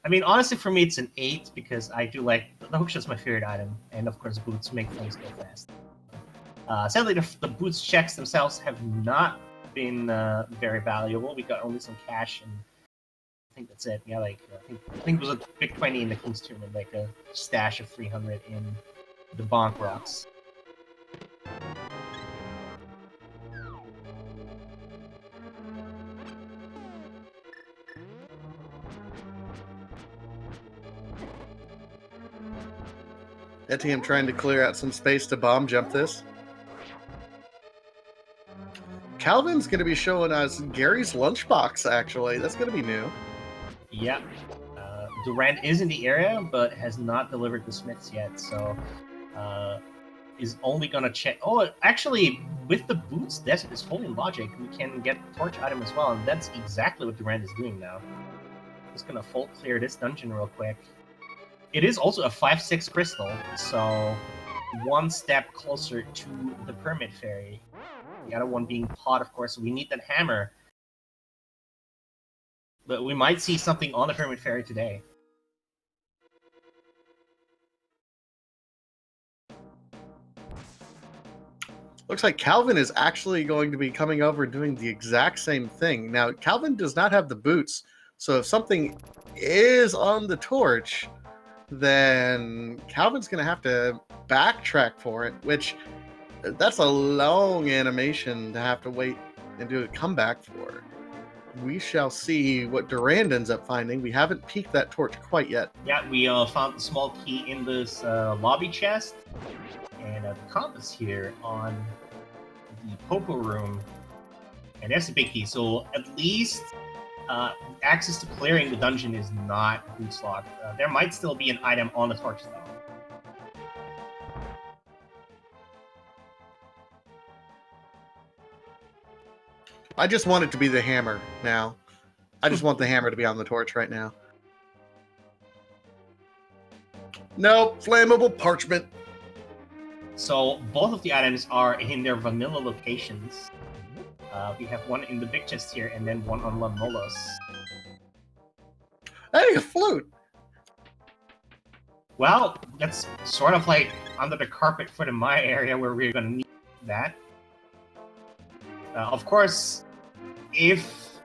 I mean, honestly, for me, it's an 8 because I do like the hookshot's my favorite item, and of course, boots make things go fast. Sadly, the boots checks themselves have not been very valuable. We got only some cash, and I think that's it. Yeah, like I think it was a big 20 in the King's Tournament, like a stash of 300 in the Bonk Rocks. Etium trying to clear out some space to bomb jump this. Calvin's going to be showing us Gary's lunchbox, actually. That's going to be new. Yep. Durand is in the area, but has not delivered the Smiths yet, so is only going to check... Oh, actually, with the boots, this is fully logic. We can get the torch item as well, and that's exactly what Durand is doing now. Just going to full clear this dungeon real quick. It is also a 5/6 crystal, so one step closer to the Permit Fairy. The other one being Pot, of course. We need that hammer. But we might see something on the Permit Fairy today. Looks like Calvin is actually going to be coming over and doing the exact same thing. Now, Calvin does not have the boots, so if something is on the torch, then Calvin's going to have to backtrack for it, which that's a long animation to have to wait and do a comeback for. We shall see what Durand ends up finding. We haven't peeked that torch quite yet. Yeah, we found the small key in this lobby chest, and the compass here on the Popo room, and that's a big key. So at least access to clearing the dungeon is not boots locked. There might still be an item on the torch though. I just want it to be the hammer now. I just want the hammer to be on the torch right now. No, flammable parchment. So both of the items are in their vanilla locations. We have one in the big chest here, and then one on Lamolos. Hey, a flute! Well, that's sort of like under the carpet for the Mire area where we're going to need that. Of course, if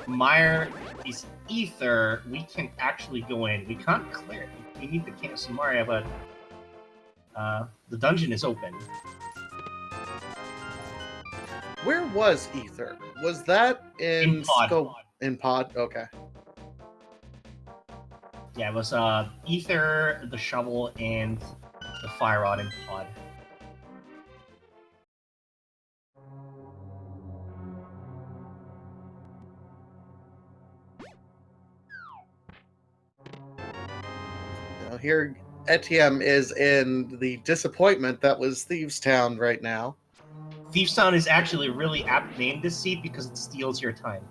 Mire is ether, we can actually go in. We can't clear it. We need the King of Samaria, but the dungeon is open. Where was ether? Was that in pod. In pod? Okay. Yeah, it was ether, the shovel, and the fire rod in pod. Now here, Etienne is in the disappointment that was Thieves Town right now. Thieves Town is actually really apt named this seat because it steals your time.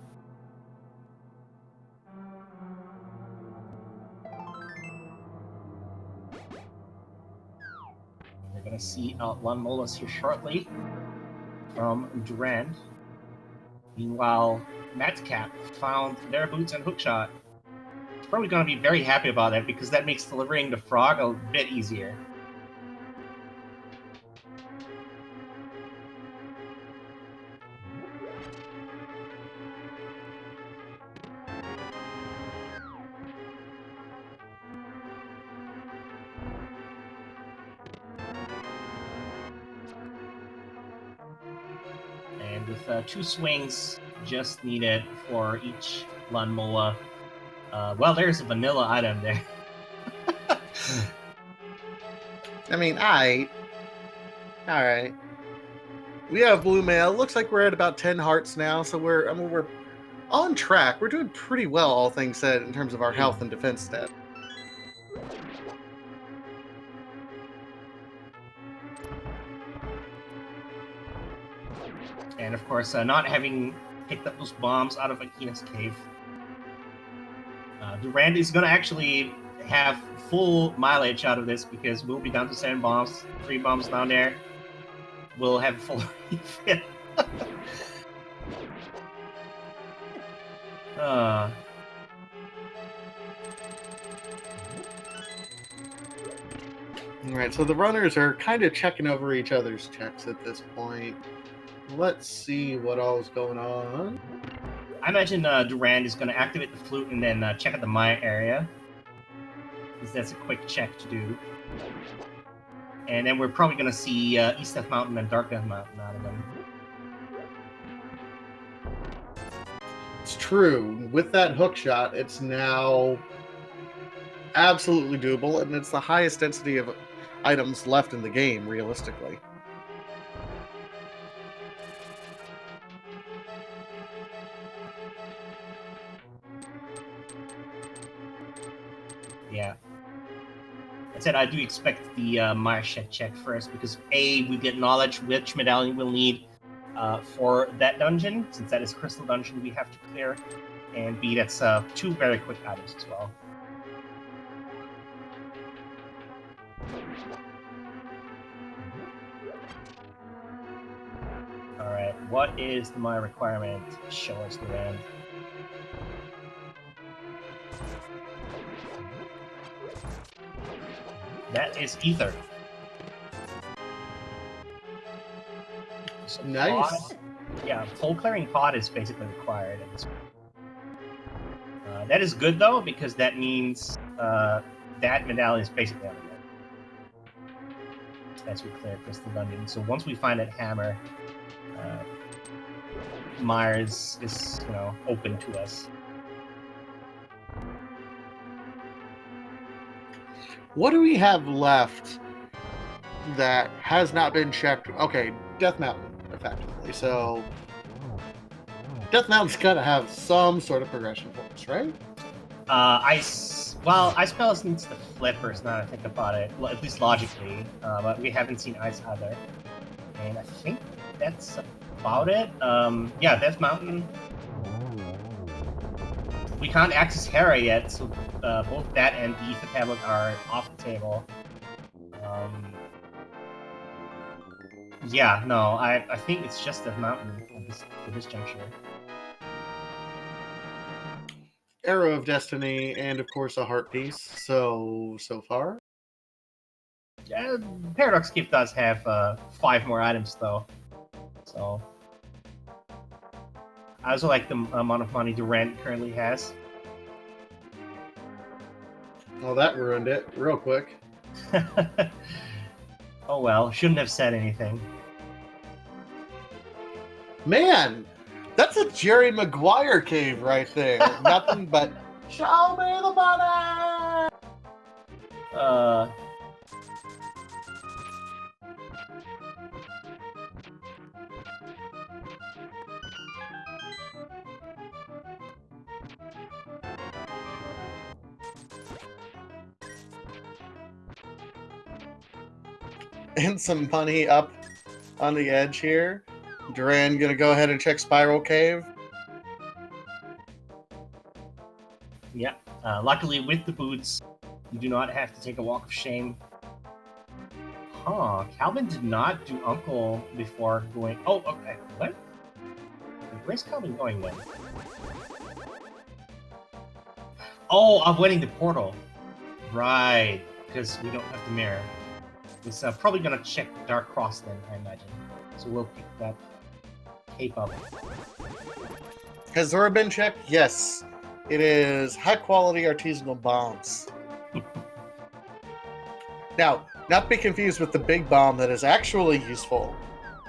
We're gonna see Lanmolas here shortly from Durand. Meanwhile, Madcap found their boots and hookshot. He's probably gonna be very happy about that because that makes delivering the frog a bit easier. And with 2 swings just needed for each Lanmola. Well, there's a vanilla item there. I mean, alright. We have blue mail. Looks like we're at about 10 hearts now, so we're on track. We're doing pretty well, all things said, in terms of our health and defense stat. And of course, not having picked up those bombs out of Akina's cave, Durand is going to actually have full mileage out of this because we'll be down to 7 bombs, 3 bombs down there. We'll have full refit. Alright, so the runners are kind of checking over each other's checks at this point. Let's see what all is going on. I imagine Durand is going to activate the flute and then check out the Mire area, because that's a quick check to do. And then we're probably going to see East Death Mountain and Dark Death Mountain out of them. It's true. With that hook shot, it's now absolutely doable, and it's the highest density of items left in the game, realistically. Yeah. I said I do expect the Mire shed check first because A, we get knowledge which medallion we'll need for that dungeon, since that is Crystal Dungeon we have to clear, and B, that's 2 very quick items as well. Alright, what is my requirement? Show us the end. That is ether. So Nice. pod, yeah, full clearing pod is basically required. That is good though, because that means that medallion is basically everything. As we clear Crystal Dungeon. So once we find that hammer, Mire is open to us. What do we have left that has not been checked? Okay, Death Mountain, effectively. So Death Mountain's got to have some sort of progression for us, right? Ice Palace needs the flippers now that I think about it, at least logically, but we haven't seen Ice either. And I think that's about it. Yeah, Death Mountain. We can't access Hera yet, so both that and the Ether Tablet are off the table. Yeah, no, I think it's just Death Mountain at this juncture. Arrow of Destiny, and of course a heart piece. So far. Yeah, Paradox Gift does have 5 more items though, so I also like the amount of money Durant currently has. Oh, that ruined it real quick. Oh well, shouldn't have said anything. Man, that's a Jerry Maguire cave right there. Nothing but show me the money. And some money up on the edge here. Duran gonna go ahead and check Spiral Cave. Yeah. Luckily, with the boots, you do not have to take a walk of shame. Huh. Calvin did not do Uncle before going... Oh, okay. What? Where's Calvin going then? Oh, avoiding the portal. Right. Because we don't have the mirror. He's probably going to check Dark Cross then, I imagine. So we'll pick that cape up. Has Zora been checked? Yes. It is high-quality artisanal bombs. Now, not be confused with the big bomb that is actually useful.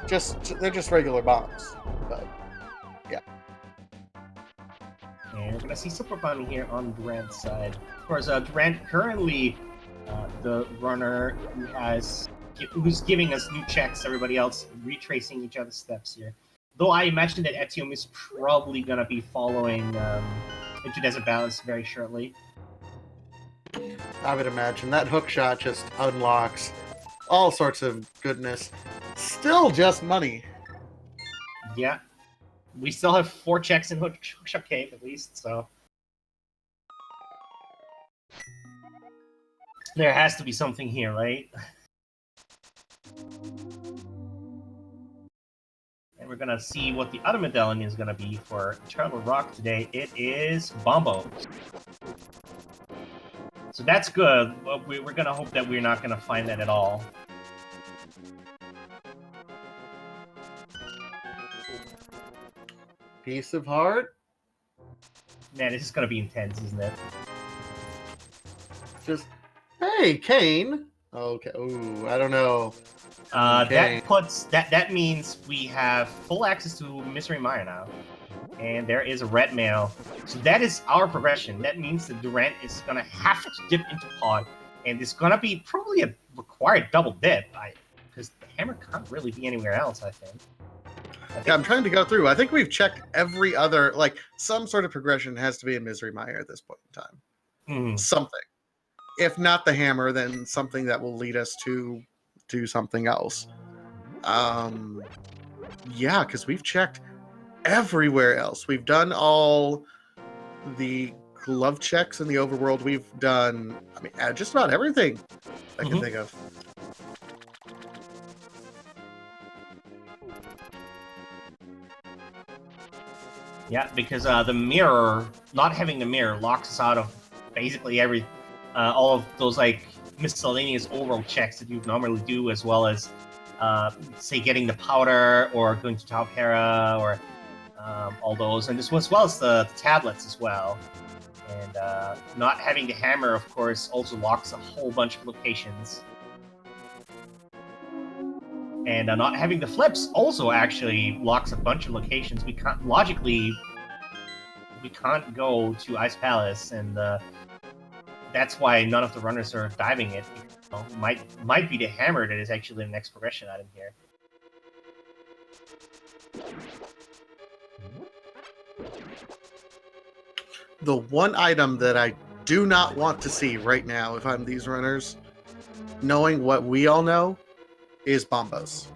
They're just regular bombs. But, yeah. And we're going to see Super Bounty here on Durant's side. Of course, Durant currently the runner who's giving us new checks, everybody else retracing each other's steps here. Though I imagine that Etium is probably going to be following Into Desert Balance very shortly. I would imagine that hook shot just unlocks all sorts of goodness. Still just money. Yeah. We still have 4 checks in Hookshot Cave at least, so... There has to be something here, right? And we're gonna see what the other medallion is gonna be for Eternal Rock today. It is Bombo. So that's good. We're gonna hope that we're not gonna find that at all. Piece of heart. Man, this is gonna be intense, isn't it? Just, hey, Kane. Okay. Ooh, I don't know. That means we have full access to Mystery Mire now. And there is a red mail. So that is our progression. That means that Durant is gonna have to dip into pod. And it's gonna be probably a required double dip. Because the hammer can't really be anywhere else, I think. Yeah, I'm trying to go through. I think we've checked every other, like, some sort of progression has to be in Misery Mire at this point in time. Mm. Something. If not the hammer, then something that will lead us to do something else. Yeah, because we've checked everywhere else. We've done all the glove checks in the overworld. We've done, I mean, just about everything I can think of. Yeah, because the mirror, not having the mirror, locks us out of basically all of those like miscellaneous overall checks that you normally do, as well as say getting the powder or going to top Hera or all those, and as well as the tablets as well. And not having the hammer, of course, also locks a whole bunch of locations. And not having the flips also actually locks a bunch of locations. We can't go to Ice Palace, and that's why none of the runners are diving it. Might be the hammer that is actually the next progression item here. The one item that I do not want to see right now, if I'm these runners, knowing what we all know, is Bombos.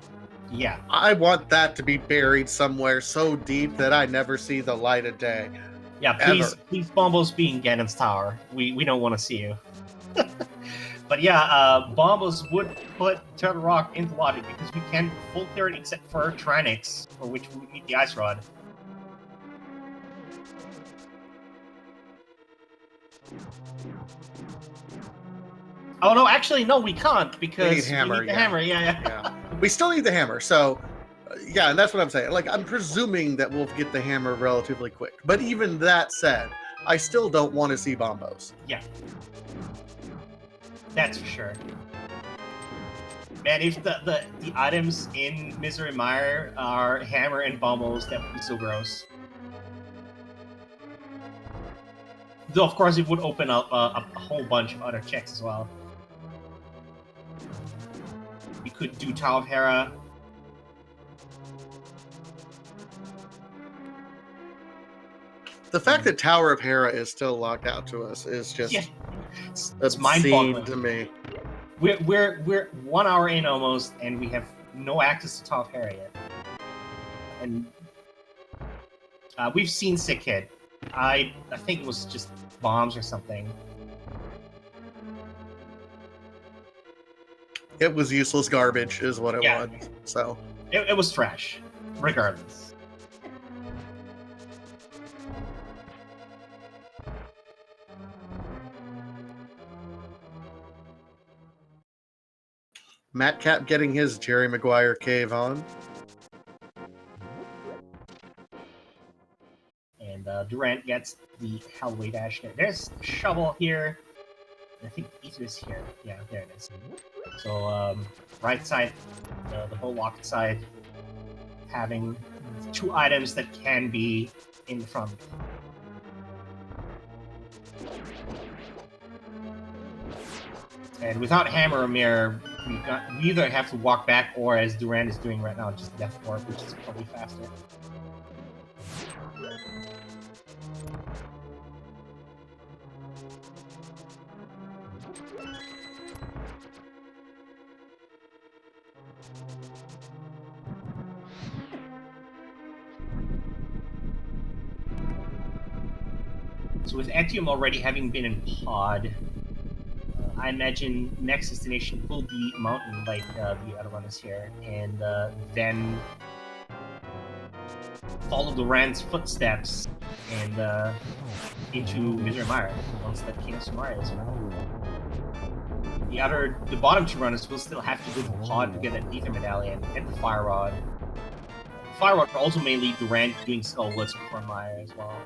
Yeah. I want that to be buried somewhere so deep that I never see the light of day. Yeah, please Bombos be in Ganon's tower. We don't want to see you. But yeah, Bombos would put Turtle Rock into logic because we can full clear it except for Tranix, for which we need the Ice Rod. Oh no, actually no, we can't because we need the hammer. Yeah. We still need the hammer, so yeah, and that's what I'm saying. Like, I'm presuming that we'll get the hammer relatively quick. But even that said, I still don't want to see Bombos. Yeah. That's for sure. Man, if the items in Misery Mire are hammer and Bombos, that would be so gross. Though, of course, it would open up a whole bunch of other checks as well. We could do Tower of Hera. The fact that Tower of Hera is still locked out to us is just it's mind-boggling to me. We're 1 hour in almost, and we have no access to Tower of Hera yet. And we've seen Sick Kid. I think it was just bombs or something. It was useless garbage, is what it was. So it was trash, regardless. Matt Cap getting his Jerry Maguire cave on. And Durant gets the Hellway Dash there. There's Shovel here. I think Ether is here. Yeah, there it is. So, right side, the whole locked side, having 2 items that can be in the front. And without Hammer or Mire, we either have to walk back or, as Durant is doing right now, just Death Warp, which is probably faster. So with Etium already having been in pod, I imagine next destination will be mountain like the other one is here, and then follow the Rand's footsteps and into Misery Mire once that King of Sumaria is around. The bottom 2 runners will still have to go to pod to get an Ether Medallion and the Fire Rod. Fire Rod also may lead Durant doing Skull Woods before Mire as well.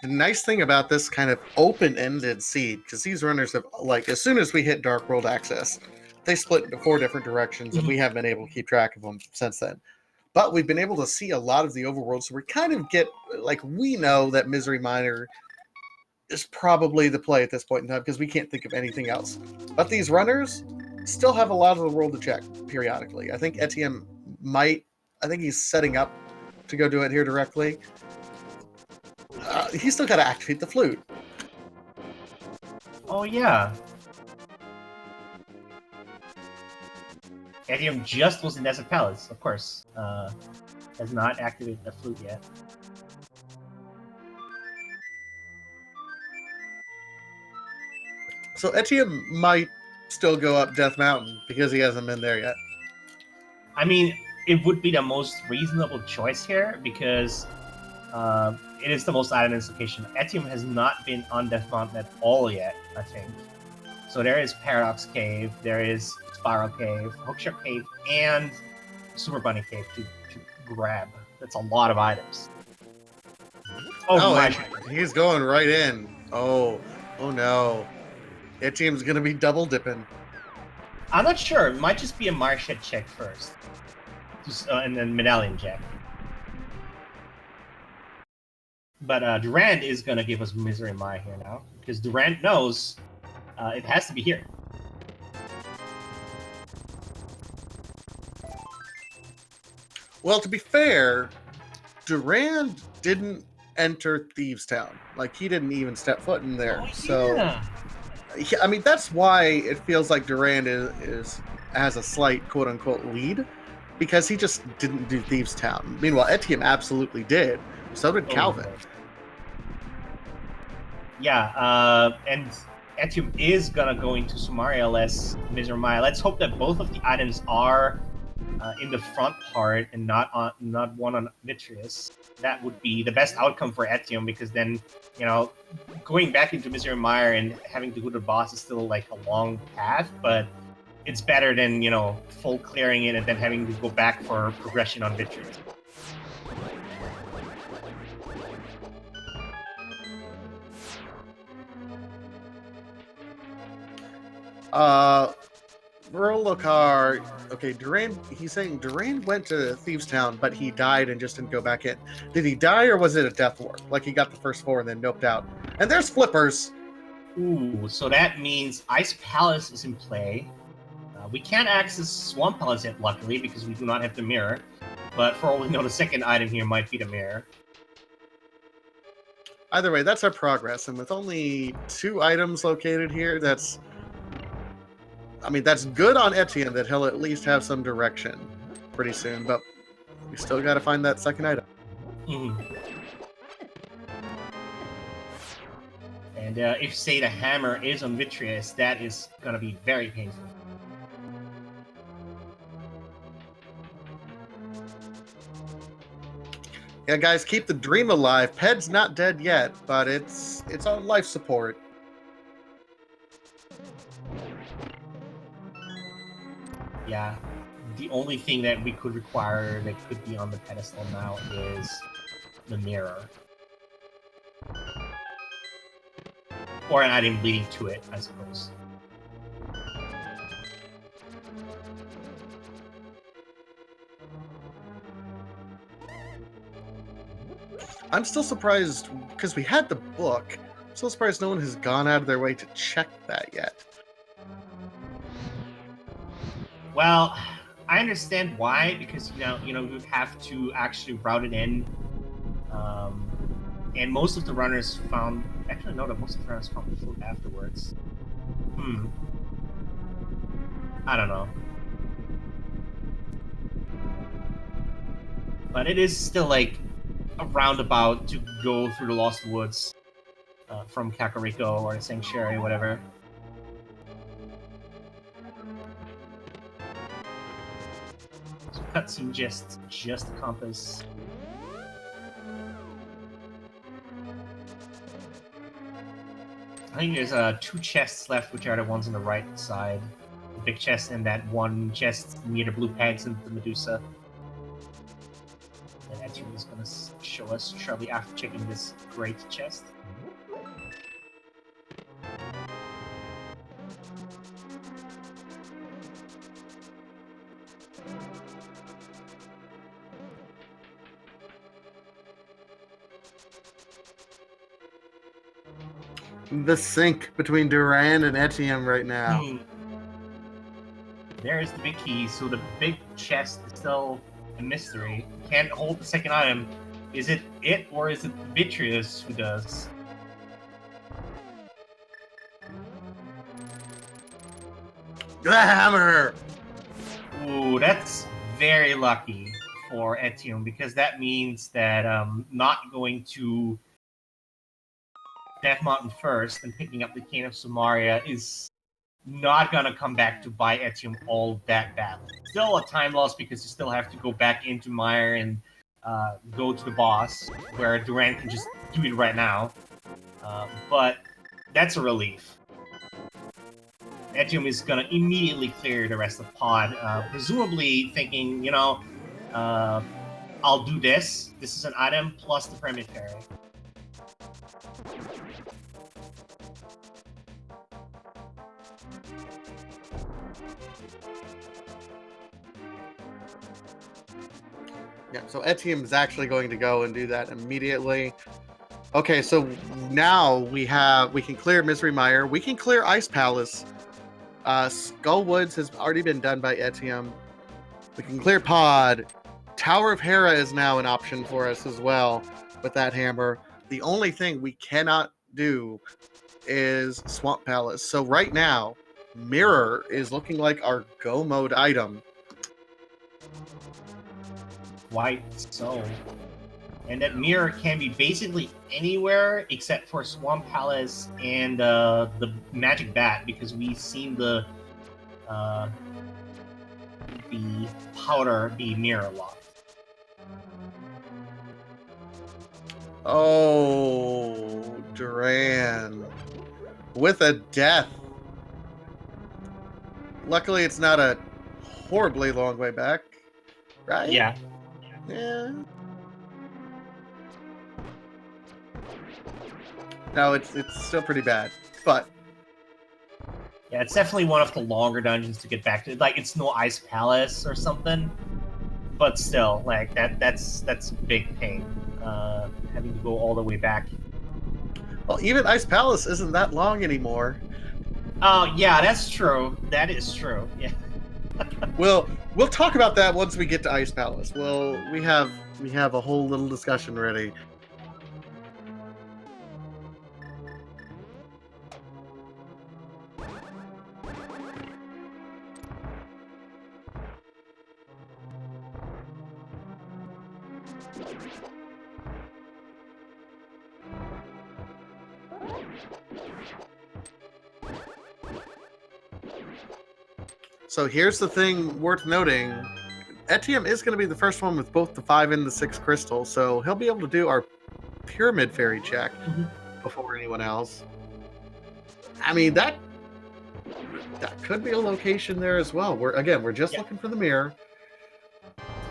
The nice thing about this kind of open-ended seed, because these runners have, like, as soon as we hit Dark World access, they split into 4 different directions, and we haven't been able to keep track of them since then. But we've been able to see a lot of the overworld, so we kind of get, like, we know that Misery Mire is probably the play at this point in time, because we can't think of anything else. But these runners still have a lot of the world to check periodically. I think Etienne he's setting up to go do it here directly. He's still got to activate the flute. Oh, yeah. Etienne just was in Desert Palace, of course. Has not activated the flute yet. So Etienne might still go up Death Mountain because he hasn't been there yet. I mean, it would be the most reasonable choice here because it is the most item-dense location. Etienne has not been on Death Mountain at all yet, I think. So there is Paradox Cave, there is Spiral Cave, Hookshot Cave, and Super Bunny Cave to grab. That's a lot of items. Oh, my! and he's going right in. Oh no. Etiem's gonna be double dipping. I'm not sure. It might just be a Marshett check first. And then Medallion check. But Durand is going to give us Misery Mire here now. Because Durand knows it has to be here. Well, to be fair, Durand didn't enter Thieves Town. Like, he didn't even step foot in there. Yeah. So, I mean, that's why it feels like Durand has a slight quote-unquote lead, because he just didn't do Thieves Town. Meanwhile, Etiem absolutely did. So did Calvin. Yeah, and Etiem is gonna go into Sumaria less Misery Mire. Let's hope that both of the items are in the front part and not one on Vitreous. That would be the best outcome for Etiem, because then, you know, going back into Misery Mire and having to go to the boss is still like a long path, but it's better than, you know, full clearing it and then having to go back for progression on Vitreous. Verolokar, okay, Durand, he's saying Durand went to Thieves Town, but he died and just didn't go back in. Did he die, or was it a death warp? Like, he got the first 4 and then noped out. And there's Flippers! Ooh, so that means Ice Palace is in play. We can't access Swamp Palace yet, luckily, because we do not have the mirror. But for all we know, the second item here might be the mirror. Either way, that's our progress, and with only 2 items located here, that's good on Etiem that he'll at least have some direction pretty soon, but we still gotta find that second item. Mm-hmm. And if, say, the hammer is on Vitreous, that is gonna be very painful. Yeah, guys, keep the dream alive. Ped's not dead yet, but it's on life support. Yeah, the only thing that we could require that could be on the pedestal now is the mirror. Or an item leading to it, I suppose. I'm still surprised, because we had the book. I'm still surprised no one has gone out of their way to check that yet. Well, I understand why, because you know you have to actually route it in, and most of the runners found. Actually, no, that most of the runners found the food afterwards. I don't know, but it is still like a roundabout to go through the Lost Woods from Kakariko or the Sanctuary, or whatever. So cutscene just a compass. I think there's 2 chests left, which are the ones on the right side. The big chest and that one chest near the blue pegs and the Medusa. And Etiem is going to show us shortly after checking this great chest. The sync between Durand and Etiem right now. There's the big key, so the big chest is still a mystery. Can't hold the second item. Is it or is it Vitreous who does? The hammer! Ooh, that's very lucky for Etiem, because that means that not going to Death Mountain first and picking up the Cane of Sumaria is not gonna come back to buy Etiem all that badly. Still a time loss, because you still have to go back into Mire and go to the boss, where Durand can just do it right now. But that's a relief. Etium is gonna immediately clear the rest of pod, presumably thinking, you know, I'll do this. This is an item plus the Pyramid Fairy. Yeah, so Etium is actually going to go and do that immediately. Okay, so now we can clear Misery Mire. We can clear Ice Palace. Skull Woods has already been done by Etium. We can clear Pod. Tower of Hera is now an option for us as well with that hammer. The only thing we cannot do is Swamp Palace. So right now, Mirror is looking like our go mode item. Quite so. And that mirror can be basically anywhere except for Swamp Palace and the Magic Bat, because we've seen the powder be mirror locked. Oh, Duran with a death. Luckily, it's not a horribly long way back, right? Yeah. Yeah. No, it's still pretty bad, but Yeah, it's definitely one of the longer dungeons to get back to. Like, it's no Ice Palace or something, but still, like that's a big pain. Having to go all the way back. well, even Ice Palace isn't that long anymore. Oh yeah, that's true. That is true. Yeah. We'll talk about that once we get to Ice Palace. We have a whole little discussion ready. So here's the thing worth noting. Etium is going to be the first one with both the 5 and the 6 crystals, so he'll be able to do our Pyramid Fairy check before anyone else. I mean, that could be a location there as well. We're just looking for the mirror.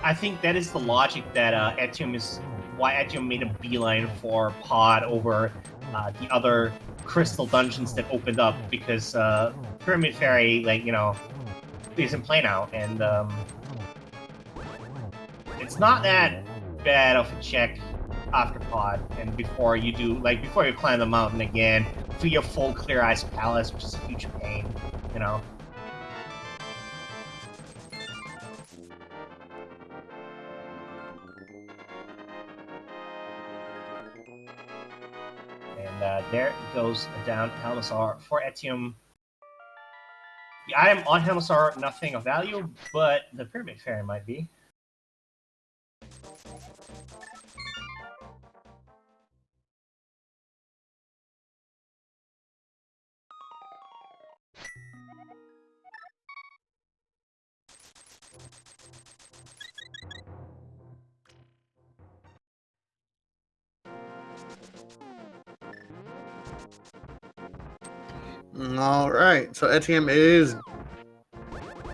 I think that is the logic that why Etium made a beeline for Pod over the other crystal dungeons that opened up, because Pyramid Fairy, like, you know, is in play now, and it's not that bad of a check after Pod, and before you climb the mountain again for your full clear Ice Palace, which is a huge pain, you know. And there goes down Helmasaur for Etium. The item on Helmasaur, nothing of value, but the Pyramid Fairy might be. All right, so Etium is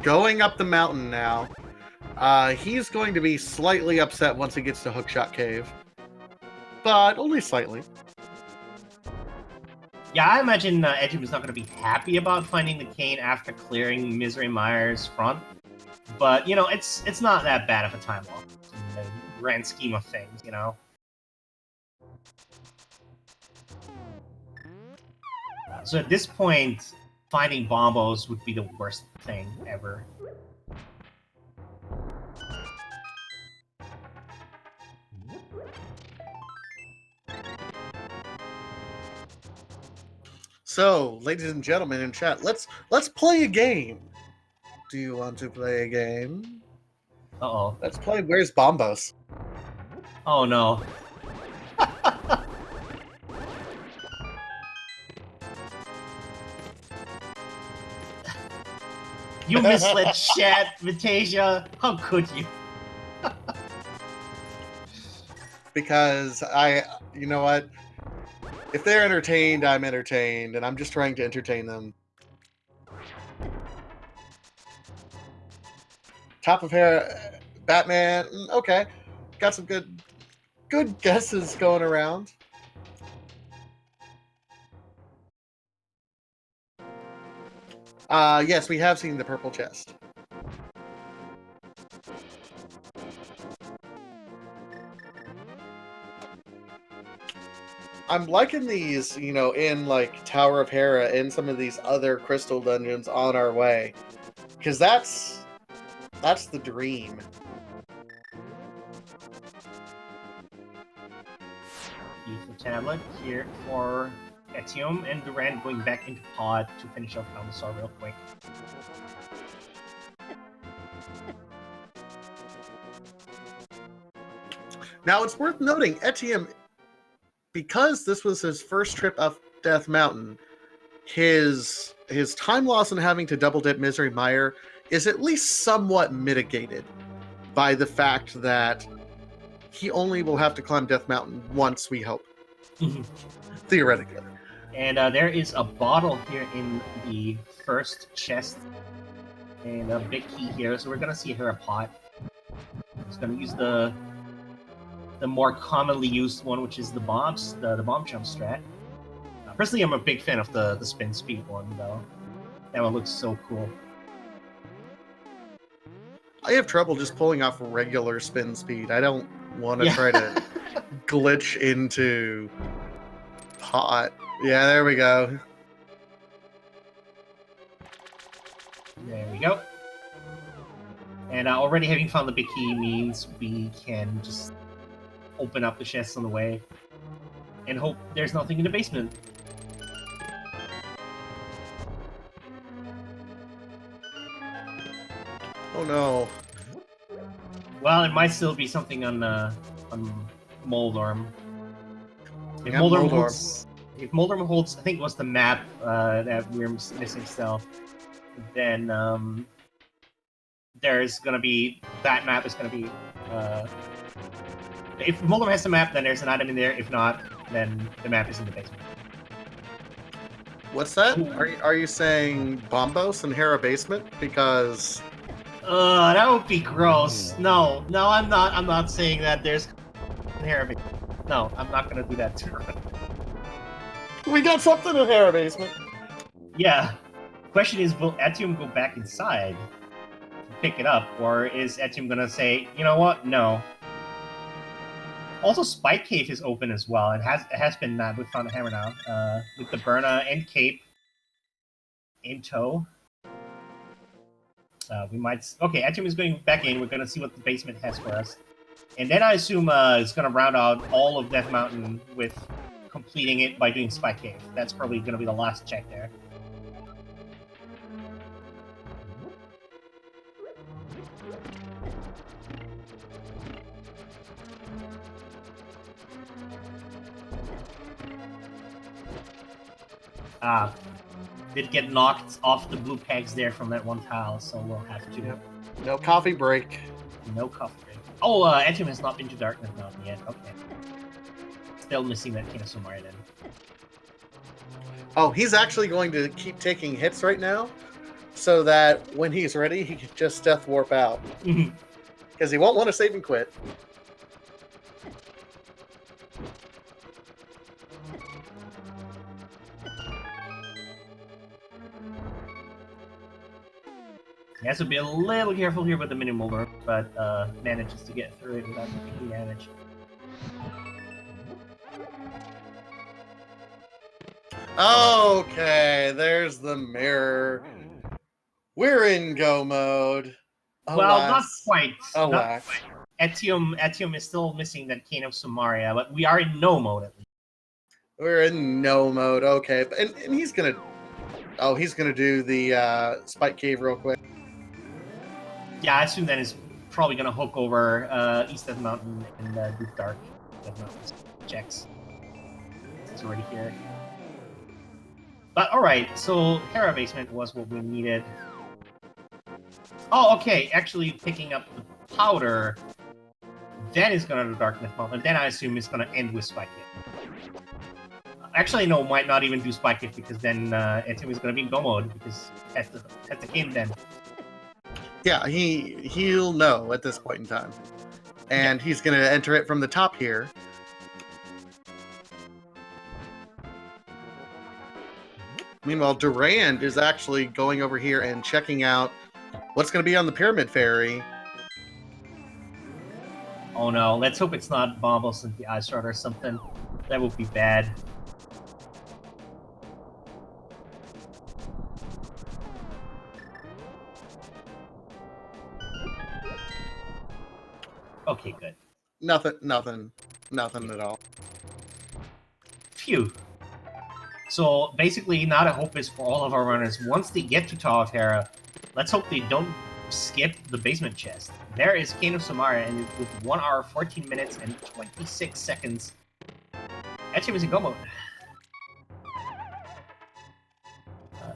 going up the mountain now. He's going to be slightly upset once he gets to Hookshot Cave, but only slightly. Yeah, I imagine Etium is not going to be happy about finding the cane after clearing Misery Mire's front, but you know, it's not that bad of a time loss in the grand scheme of things, you know. So at this point, finding Bombos would be the worst thing ever. So, ladies and gentlemen in chat, let's play a game. Do you want to play a game? Uh-oh. Let's play Where's Bombos? Oh no. You misled chat, Vitasia. How could you? Because you know what? If they're entertained, I'm entertained, and I'm just trying to entertain them. Top of Hera, Batman. Okay, got some good guesses going around. Yes, we have seen the purple chest. I'm liking these, in like Tower of Hera and some of these other crystal dungeons on our way, because that's the dream. Use the tablet here for Etium and Durant going back into pod to finish off Almasaur real quick. Now it's worth noting, Etium, because this was his first trip up Death Mountain, his time loss in having to double dip Misery Mire is at least somewhat mitigated by the fact that he only will have to climb Death Mountain once, we hope. Theoretically. And there is a bottle here in the first chest. And a big key here, so we're gonna see here a pot. I'm just gonna use the more commonly used one, which is the bombs, the bomb jump strat. Personally, I'm a big fan of the spin speed one, though. That one looks so cool. I have trouble just pulling off regular spin speed. I don't want to try to glitch into pot. Yeah, there we go. There we go. And already having found the big key means we can just open up the chests on the way and hope there's nothing in the basement. Oh no. Well, it might still be something on Moldorm. If Yeah, Moldorm Moldorm. holds, I think it was the map that we're missing still, then there's gonna be, that map is gonna be, if Moldorm has the map, then there's an item in there. If not, then the map is in the basement. What's that? Are you saying Bombos and Hera basement? Because that would be gross. No, I'm not. I'm not saying that there's Hera. No, I'm not gonna do that to her. We got something in Hera basement. Yeah. Question is, will Etium go back inside to pick it up, or is Etium gonna say, you know what? No. Also, Spike Cave is open as well. It has been we found a hammer now with the Burna and Cape in tow. We might. Okay, Etium is going back in. We're gonna see what the basement has for us, and then I assume it's gonna round out all of Death Mountain with completing it by doing Spike Cave. That's probably gonna be the last check there. Did get knocked off the blue pegs there from that one tile, so we'll have to. No coffee break. No coffee break. Oh, Etium has not been to Darkness Mountain yet. Okay. Still missing that King of Sumari then. Oh, he's actually going to keep taking hits right now, so that when he's ready, he can just death warp out. Because he won't want to save and quit. He has to be a little careful here with the minimal lure, but manages to get through it without taking damage. Okay, there's the mirror. We're in go mode. Alas. Well, not quite. Alas. Not quite. Etium is still missing that Cane of Sumaria, but we are in no mode at least. We're in no mode. Okay, and he's gonna. Oh, he's gonna do the Spike Cave real quick. Yeah, I assume that is probably gonna hook over East Death Mountain and do Dark Death Mountain checks. It's already here. But alright, so Hera Basement was what we needed. Oh, okay, actually picking up the powder, then it's gonna do Dark Death Mountain, then I assume it's gonna end with Spike Cave. Actually, no, might not even do Spike Cave, because then Etium is gonna be in go mode, because that's the game then. Yeah, he'll know at this point in time. And he's going to enter it from the top here. Meanwhile, Durand is actually going over here and checking out what's going to be on the Pyramid Fairy. Oh no, let's hope it's not Bombos and the Ice Rod or something. That would be bad. Okay, good. Nothing at all. Phew. So basically, now the hope is for all of our runners, once they get to Tower of Hera, let's hope they don't skip the basement chest. There is Kane of Samara, and with 1 hour, 14 minutes, and 26 seconds, Etium is in go mode.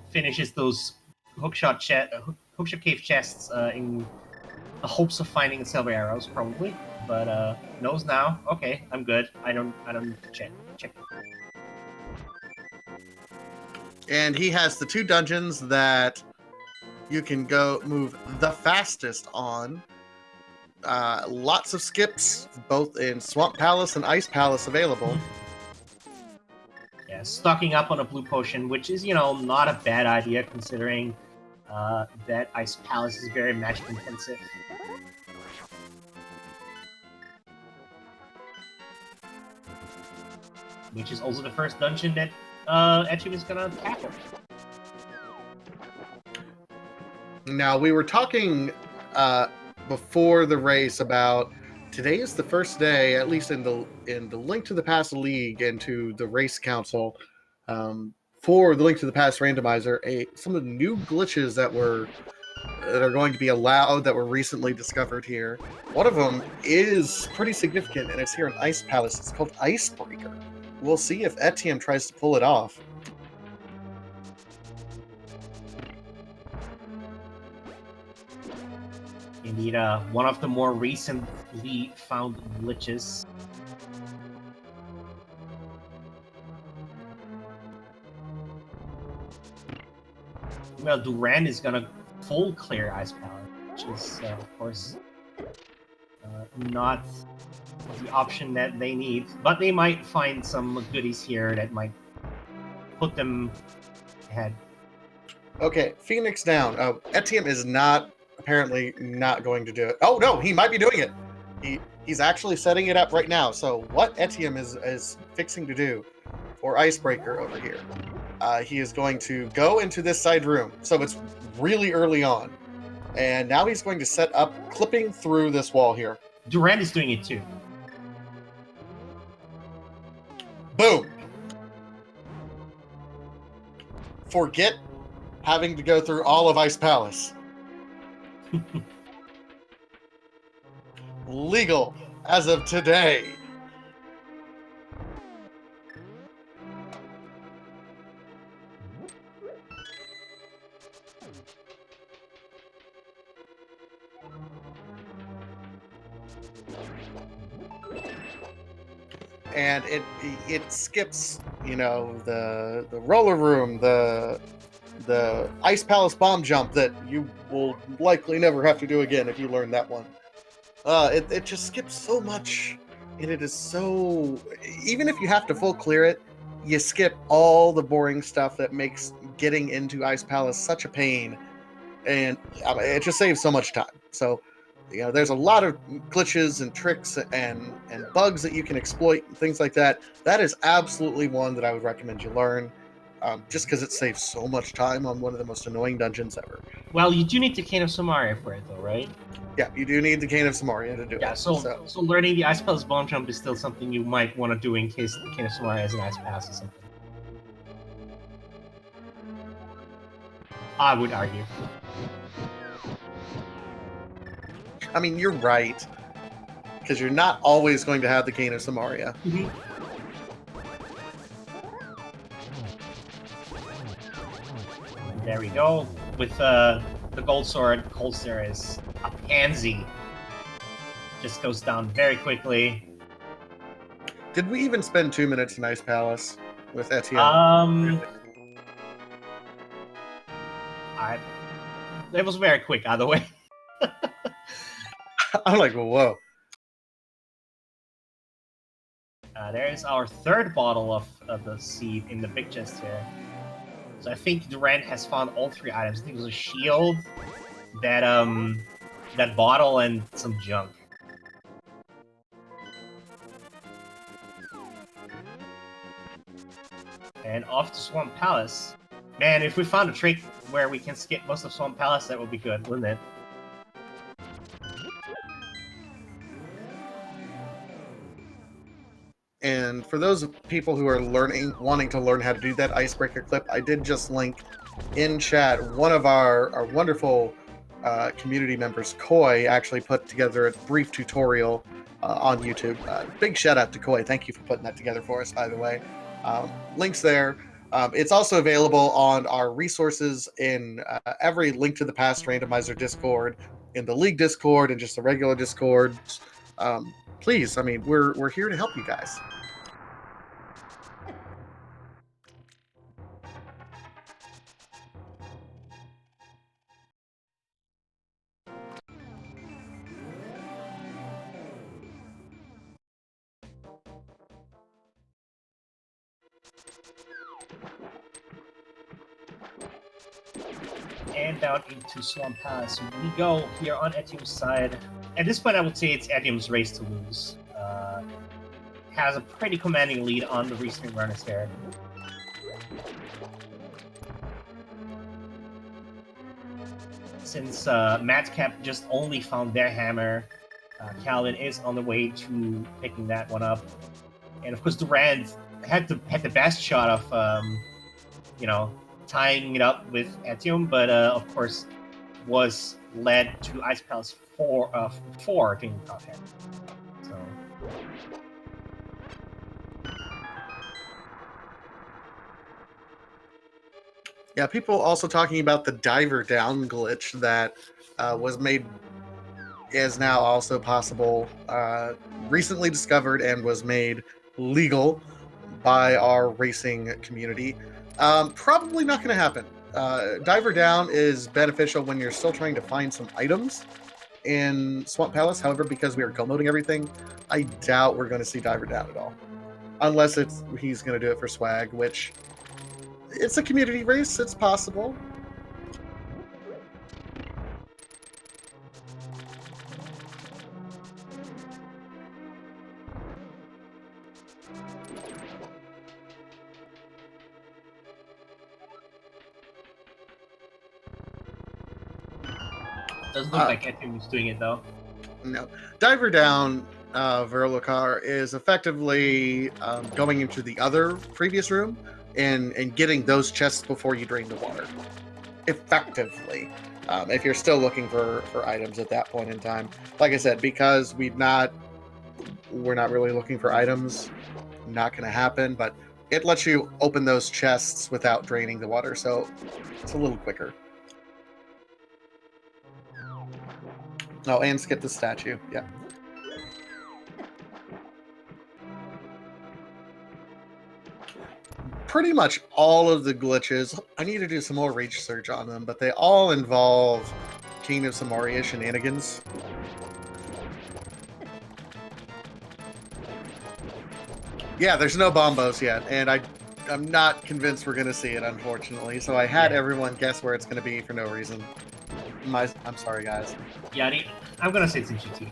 Finishes those hookshot cave chests in the hopes of finding silver arrows, probably. But knows now. Okay, I'm good. I don't need to check. And he has the 2 dungeons that you can go move the fastest on. Lots of skips, both in Swamp Palace and Ice Palace available. Yeah, stocking up on a blue potion, which is, not a bad idea considering that Ice Palace is very magic intensive. Which is also the first dungeon that Etium is gonna tackle. Now, we were talking before the race about today is the first day, at least in the Link to the Past League and to the Race Council, for the Link to the Past Randomizer, some of the new glitches that are going to be allowed that were recently discovered here. One of them is pretty significant, and it's here in Ice Palace. It's called Icebreaker. We'll see if Etium tries to pull it off. Indeed, one of the more recently found glitches. Well, Durand is gonna full clear Ice Palace, which is, of course, not the option that they need. But they might find some goodies here that might put them ahead. Okay, Phoenix down. Etium is apparently not going to do it. Oh no, he might be doing it. He's actually setting it up right now. So what Etium is fixing to do for Icebreaker over here, he is going to go into this side room. So it's really early on. And now he's going to set up clipping through this wall here. Durand is doing it too. Boom! Forget having to go through all of Ice Palace. Legal as of today. And it skips, the roller room, the Ice Palace bomb jump that you will likely never have to do again if you learn that one. It just skips so much, and it is so... Even if you have to full clear it, you skip all the boring stuff that makes getting into Ice Palace such a pain, and it just saves so much time. So, there's a lot of glitches and tricks and bugs that you can exploit and things like that. That is absolutely one that I would recommend you learn, just because it saves so much time on one of the most annoying dungeons ever. Well, you do need the Cane of Samaria for it, though, right? Yeah, you do need the Cane of Samaria to do it. Yeah, so learning the Ice Palace bomb jump is still something you might want to do in case the Cane of Samaria has an Ice Pass or something. I would argue. I mean, you're right, because you're not always going to have the Cane of Samaria. Mm-hmm. There we go. With the gold sword, Colster is a pansy. Just goes down very quickly. Did we even spend 2 minutes in Ice Palace with Etienne? It was very quick, either way. I'm like, whoa. There's our third bottle of the seed in the big chest here. So I think Durant has found all 3 items. I think it was a shield, that bottle, and some junk. And off to Swamp Palace. Man, if we found a trick where we can skip most of Swamp Palace, that would be good, wouldn't it? And for those people who are wanting to learn how to do that icebreaker clip, I did just link in chat one of our wonderful community members, Koi, actually put together a brief tutorial on YouTube. Big shout out to Koi. Thank you for putting that together for us, by the way. Links there. It's also available on our resources in every Link to the Past Randomizer Discord, in the League Discord, and just the regular Discord. Please, I mean, we're here to help you guys. And down into Swamp Palace we go here on Etium's side. At this point, I would say it's Etium's race to lose. Has a pretty commanding lead on the recent runners here. Since Madcap just only found their hammer, Calvin is on the way to picking that one up. And of course, Durand had the best shot of, tying it up with Etium, but of course was led to Ice Palace 4 during the top hand. So. Yeah, people also talking about the diver down glitch that was made, is now also possible, recently discovered and was made legal by our racing community. Probably not going to happen. Diver down is beneficial when you're still trying to find some items in Swamp Palace. However, because we are co-moding everything, I doubt we're going to see Diver down at all. Unless he's going to do it for swag, which... it's a community race. It's possible. Doesn't look like Etium is doing it though. No. Diver down, Verlocar, is effectively going into the other previous room and getting those chests before you drain the water. Effectively. If you're still looking for items at that point in time. Like I said, because we're not really looking for items, not going to happen, but it lets you open those chests without draining the water, so it's a little quicker. Oh, and skip the statue. Yeah. Pretty much all of the glitches, I need to do some more research on them, but they all involve Kingdom Samaria shenanigans. Yeah, there's no bombos yet, and I'm not convinced we're going to see it, unfortunately. So I had everyone guess where it's going to be for no reason. I'm sorry, guys. Yeah, I'm gonna say it's in GT.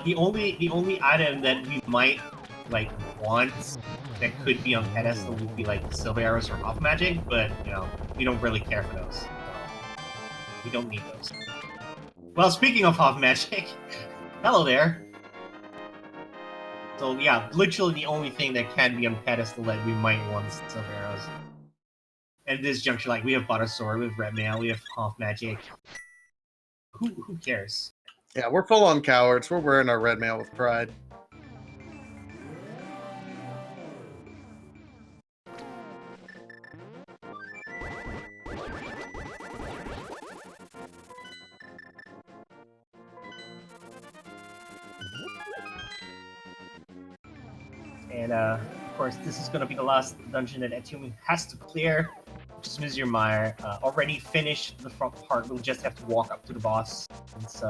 The only item that we might want that could be on pedestal would be like silver arrows or off magic, but we don't really care for those. So we don't need those. Well, speaking of off magic, hello there. So yeah, literally the only thing that can be on pedestal that we might want is silver arrows. At this juncture, we have Butter Sword, we have Red Mail, we have Off Magic. Who cares? Yeah, we're full on cowards. We're wearing our red mail with pride. And of course, this is going to be the last dungeon that Etium has to clear, which is Mire. Already finished the front part. We'll just have to walk up to the boss. Since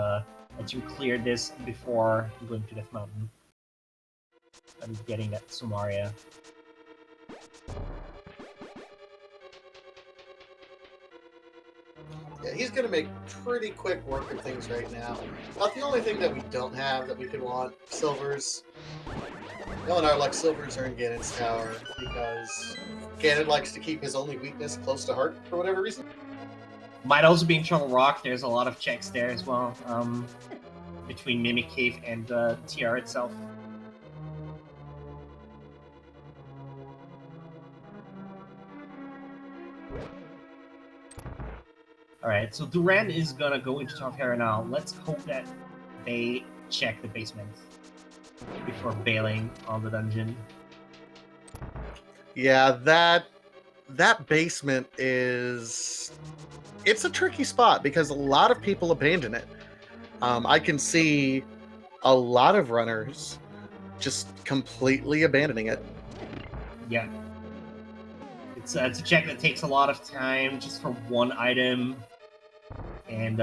Etium cleared this before going to Death Mountain and getting that Sumaria. Yeah, he's going to make pretty quick work of things right now. About the only thing that we don't have that we could want, silvers. No, in our luck, silvers are in Ganon's tower because Ganon likes to keep his only weakness close to heart for whatever reason. Might also be in Trouble Rock. There's a lot of checks there as well, between Mimic Cave and TR itself. Alright, so Durand is gonna go into Top Hera now. Let's hope that they check the basement before bailing on the dungeon. Yeah, that basement is... It's a tricky spot because a lot of people abandon it. I can see a lot of runners just completely abandoning it. Yeah. It's a check that takes a lot of time just for one item. And,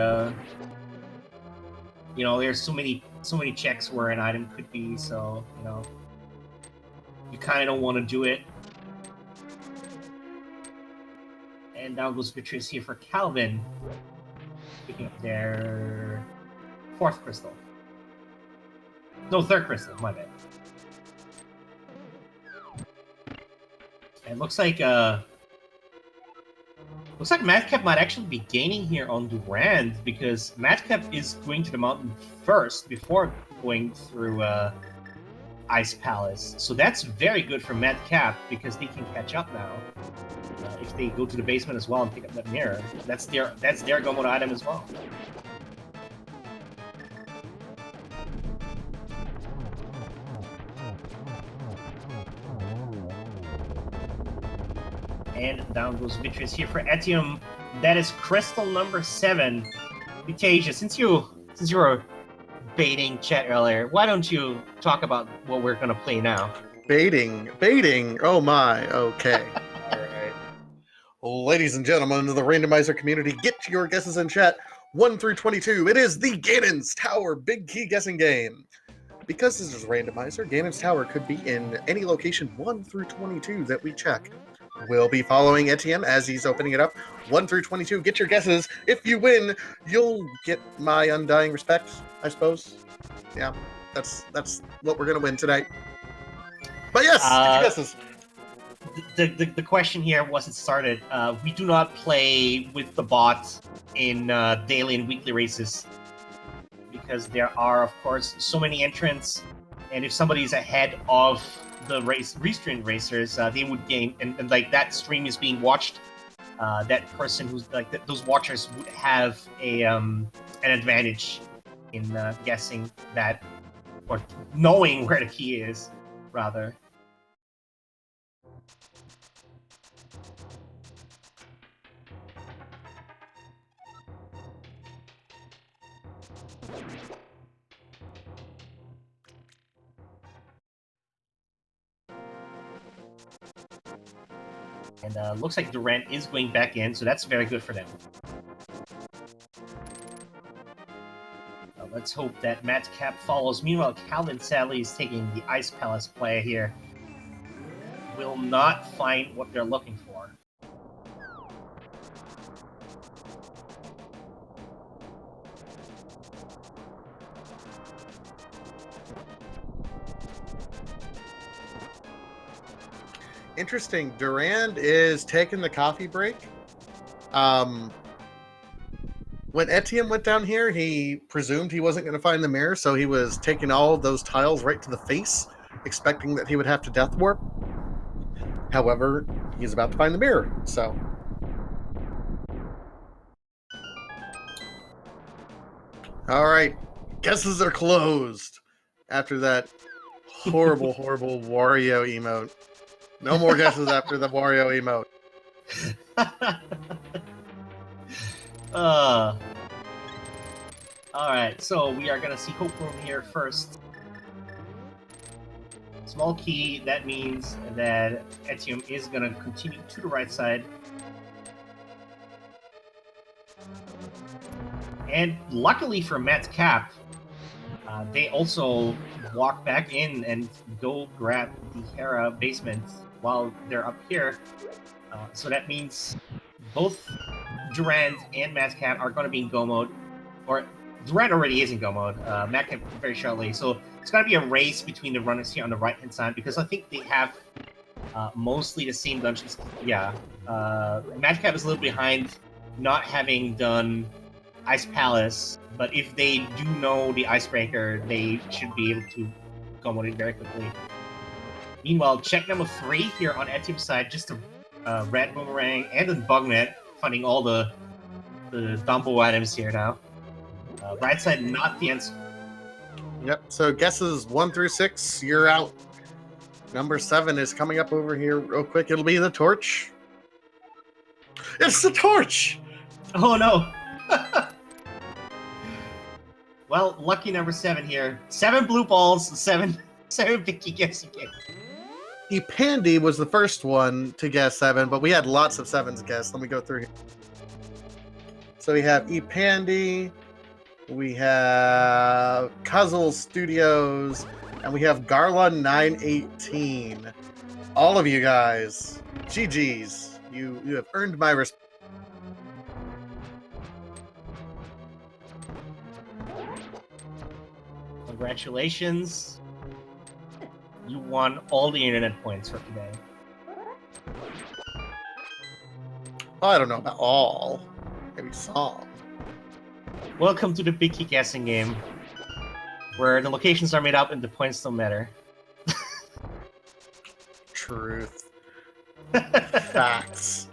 you know, there's so many checks where an item could be, so, you know, you kind of don't want to do it. And down goes Beatrice here for Calvin, picking up their 4th crystal. No, 3rd crystal, my bad. And it looks like Madcap might actually be gaining here on Durand because Madcap is going to the mountain first before going through Ice Palace. So that's very good for Madcap because they can catch up now. If they go to the basement as well and pick up that mirror, that's their Gomon item as well. And down goes Beatrice here for Etium. That is crystal number 7. Vitasia, since you were baiting chat earlier, why don't you talk about what we're gonna play now? Baiting. Oh my. Okay. All right. Ladies and gentlemen of the Randomizer community, get your guesses in chat. 1 through 22. It is the Ganon's Tower Big Key guessing game. Because this is Randomizer, Ganon's Tower could be in any location 1 through 22 that we check. We'll be following Etienne as he's opening it up. 1 through 22. Get your guesses. If you win, you'll get my undying respect, I suppose. Yeah, that's what we're gonna win tonight. But yes, get your guesses. The question here was it started. We do not play with the bot in daily and weekly races because there are, of course, so many entrants, and if somebody's ahead of the restreamed racers, they would gain, and like that stream is being watched. That person who's like those watchers would have a an advantage in guessing that or knowing where the key is, rather. And looks like Durant is going back in, so that's very good for them. Let's hope that Madcap follows. Meanwhile, Calvin sadly is taking the Ice Palace play here. Will not find what they're looking for. Interesting. Durand is taking the coffee break. When Etienne went down here, he presumed he wasn't going to find the mirror, so he was taking all of those tiles right to the face, expecting that he would have to death warp. However, he's about to find the mirror, so... Alright, guesses are closed after that horrible, horrible Wario emote. No more guesses after the Wario emote. Alright, so we are gonna see Hope Room here first. Small key, that means that Etium is gonna continue to the right side. And luckily for Madcap, They also walk back in and go grab the Hera basement while they're up here. So that means both Durand and Madcap are going to be in go mode, or Durand already is in go mode. Madcap very shortly. So it's going to be a race between the runners here on the right hand side because I think they have mostly the same dungeons. Yeah, Madcap is a little behind, not having done Ice Palace, but if they do know the Icebreaker, they should be able to go mode it very quickly. Meanwhile, check number 3 here on Etium's side, just a red boomerang and a bugnet, finding all the Dumbo items here now. Right side, not the answer. Yep. So guesses 1 through 6, you're out. Number 7 is coming up over here real quick. It'll be the torch. It's the torch! Oh no! Well, lucky number 7 here. 7 blue balls, 7 picky guessing game. Epandy was the first one to guess 7, but we had lots of 7s guessed. Let me go through here. So we have Epandy, we have Cuzzle Studios, and we have Garland918. All of you guys, GG's. You have earned my respect. Congratulations. You won all the internet points for today. Oh, I don't know about all. Maybe some. Welcome to the picky guessing game, where the locations are made up and the points don't matter. Truth. Facts.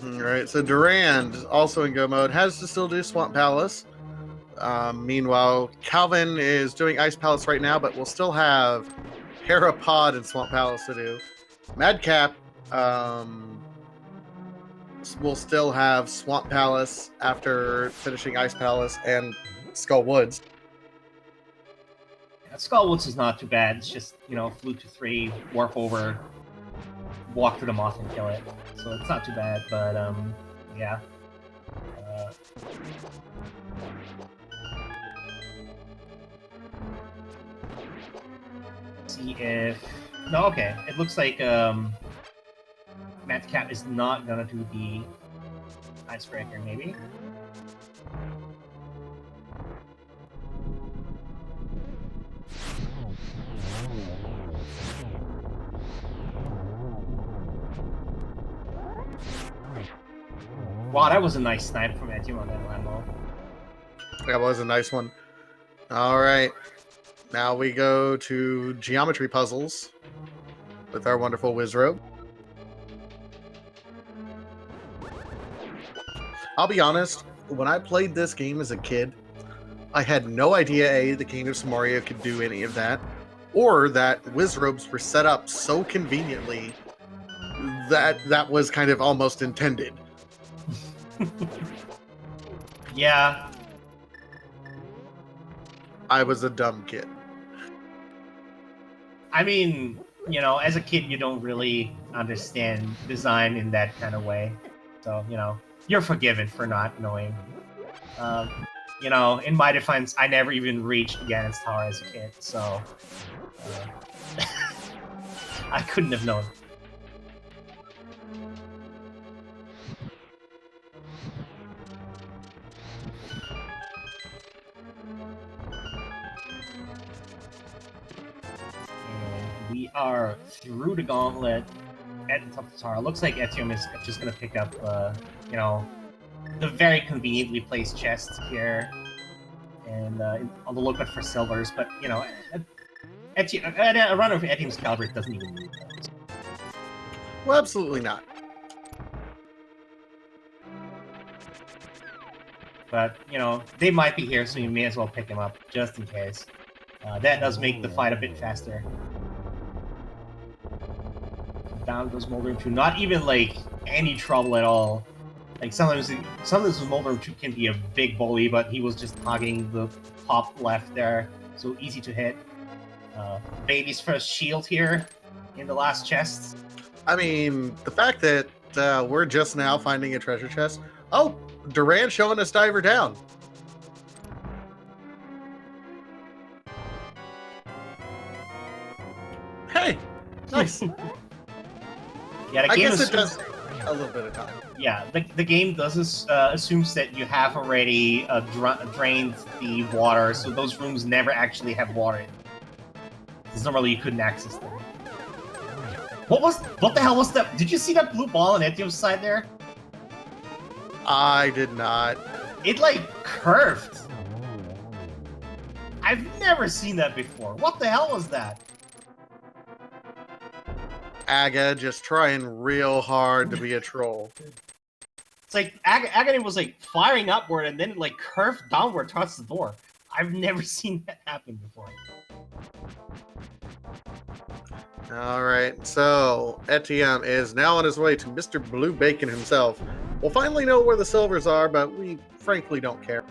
Alright, so Durand, also in go mode, has to still do Swamp Palace. Meanwhile, Calvin is doing Ice Palace right now, but we'll still have Hera Pod and Swamp Palace to do. Madcap will still have Swamp Palace after finishing Ice Palace and Skull Woods. Yeah, Skull Woods is not too bad. It's just, Flute to 3, warp over, walk to the moth and kill it. So it's not too bad, but yeah. See if no, okay. It looks like Madcap is not gonna do the Icebreaker, maybe. Wow, that was a nice snipe from Etium on that Lambo. That was a nice one. All right. Now we go to geometry puzzles with our wonderful Wizrobe. I'll be honest, when I played this game as a kid, I had no idea A, the King of Samaria could do any of that, or that Wizrobes were set up so conveniently that that was kind of almost intended. Yeah. I was a dumb kid. I mean, as a kid, you don't really understand design in that kind of way. So, you're forgiven for not knowing. In my defense, I never even reached Ganon's Tower as a kid, so I couldn't have known. We are through the gauntlet at the top of the tower. Looks like Etium is just going to pick up, the very conveniently placed chests here. And on the lookout for silvers. But, a runner of Etium's caliber doesn't even need those. Well, absolutely not. But, they might be here, so you may as well pick them up, just in case. That does make the fight a bit faster. Down goes Moldering 2. Not even, any trouble at all. Like sometimes Smoldrum can be a big bully, but he was just hogging the top left there, so easy to hit. Baby's first shield here in the last chest. I mean, the fact that we're just now finding a treasure chest. Oh, Duran showing us Diver down. Hey, nice. Yeah, I guess it does take a little bit of time. Yeah, the game does assumes that you have already drained the water, so those rooms never actually have water in them. Because normally you couldn't access them. What the hell was that? Did you see that blue ball on Etium's side there? I did not. It like curved. I've never seen that before. What the hell was that? Aga just trying real hard to be a troll. It's like Agahnim was like firing upward and then it like curved downward towards the door. I've never seen that happen before. All right, so Etienne is now on his way to Mr. Blue Bacon himself. We'll finally know where the silvers are, but we frankly don't care.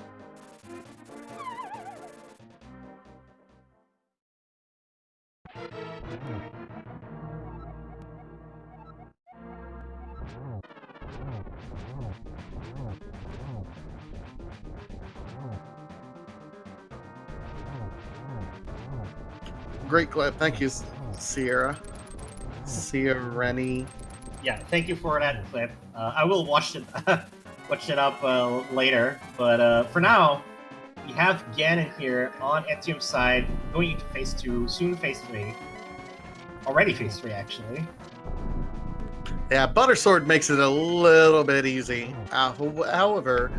Great clip. Thank you, Sierra. Sierra. Yeah, thank you for that clip. I will watch it up later, but for now, we have Ganon here on Etium's side, going into phase 2, soon phase 3. Already phase 3, actually. Yeah, Buttersword makes it a little bit easy. However,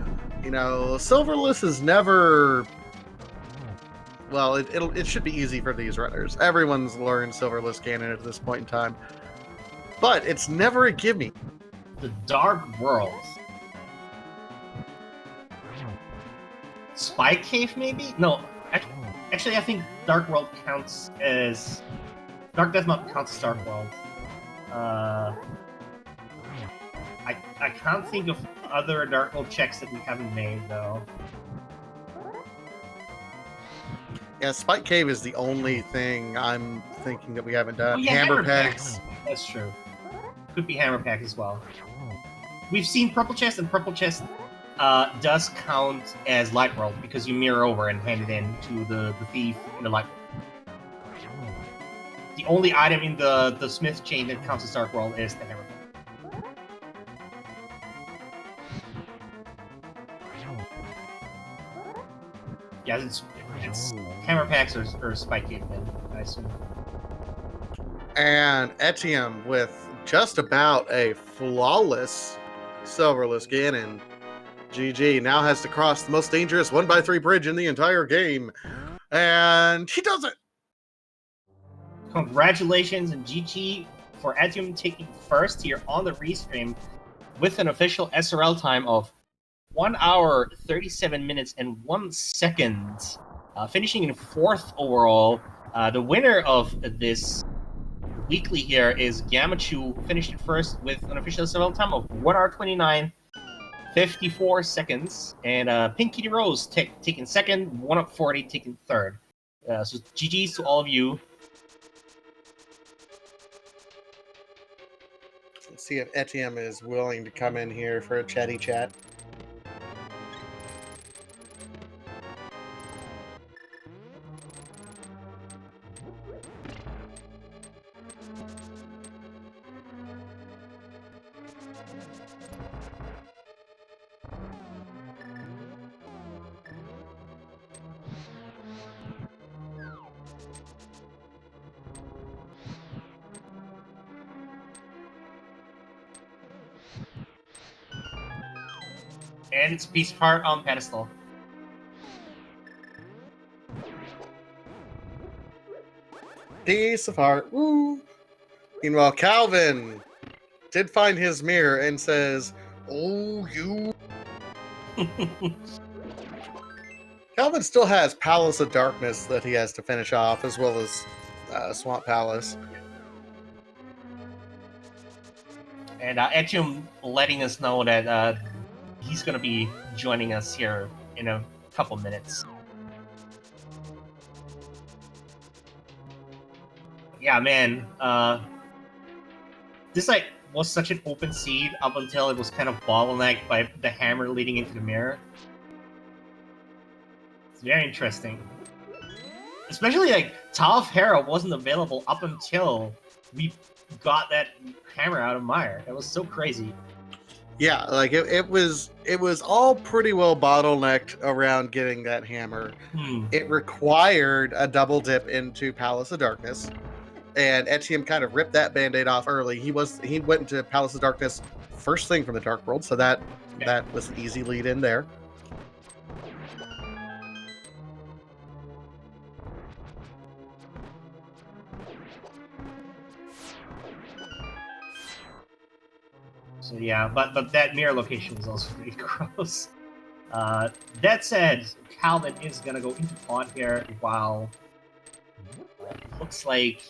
you know, Silverless is never... Well, it should be easy for these runners. Everyone's learned Silverless Ganon at this point in time. But it's never a gimme. The Dark World. Spike Cave, maybe? No, actually, I think Dark World counts as... Dark Death Map counts as Dark World. I can't think of other Dark World checks that we haven't made, though. Yeah, Spike Cave is the only thing I'm thinking that we haven't done. Oh, yeah, Hammer Pack. Packs. That's true. Could be Hammer Pack as well. We've seen Purple Chest, and Purple Chest does count as Light World because you mirror over and hand it in to the thief in the Light World. The only item in the Smith chain that counts as Dark World is the Hammer Pack. Yeah, it's Hammer Packs or Spike Cave, then, I assume. And Etienne with just about a flawless Silverless Ganon. GG now has to cross the most dangerous 1x3 bridge in the entire game. And he does it! Congratulations and GG for Etienne taking first here on the restream with an official SRL time of 1 hour, 37 minutes, and 1 second. Finishing in 4th overall. The winner of this weekly here is Gamachu, finished first with an official SRL time of 1 hour, 29, 54 seconds. And Pink Kitty Rose taking second, 1 up 40, taking third. So GG's to all of you. Let's see if Etienne is willing to come in here for a chatty chat. And it's a piece of art on pedestal. Piece of heart. Woo! Meanwhile, Calvin did find his mirror and says, "Oh, you." Calvin still has Palace of Darkness that he has to finish off, as well as Swamp Palace. And Etium letting us know that he's gonna be joining us here in a couple minutes. Yeah, man. This like was such an open seed up until it was kind of bottlenecked by the hammer leading into the mirror. It's very interesting. Especially like Tower of Hera wasn't available up until we got that hammer out of Mire. It was so crazy. Yeah, like it was all pretty well bottlenecked around getting that hammer. It required a double dip into Palace of Darkness, and Etium kind of ripped that band-aid off early. He went into Palace of Darkness first thing from the Dark World, so that was an easy lead in there. So yeah, but that mirror location was also pretty gross. That said, Calvin is gonna go into pod here while it looks like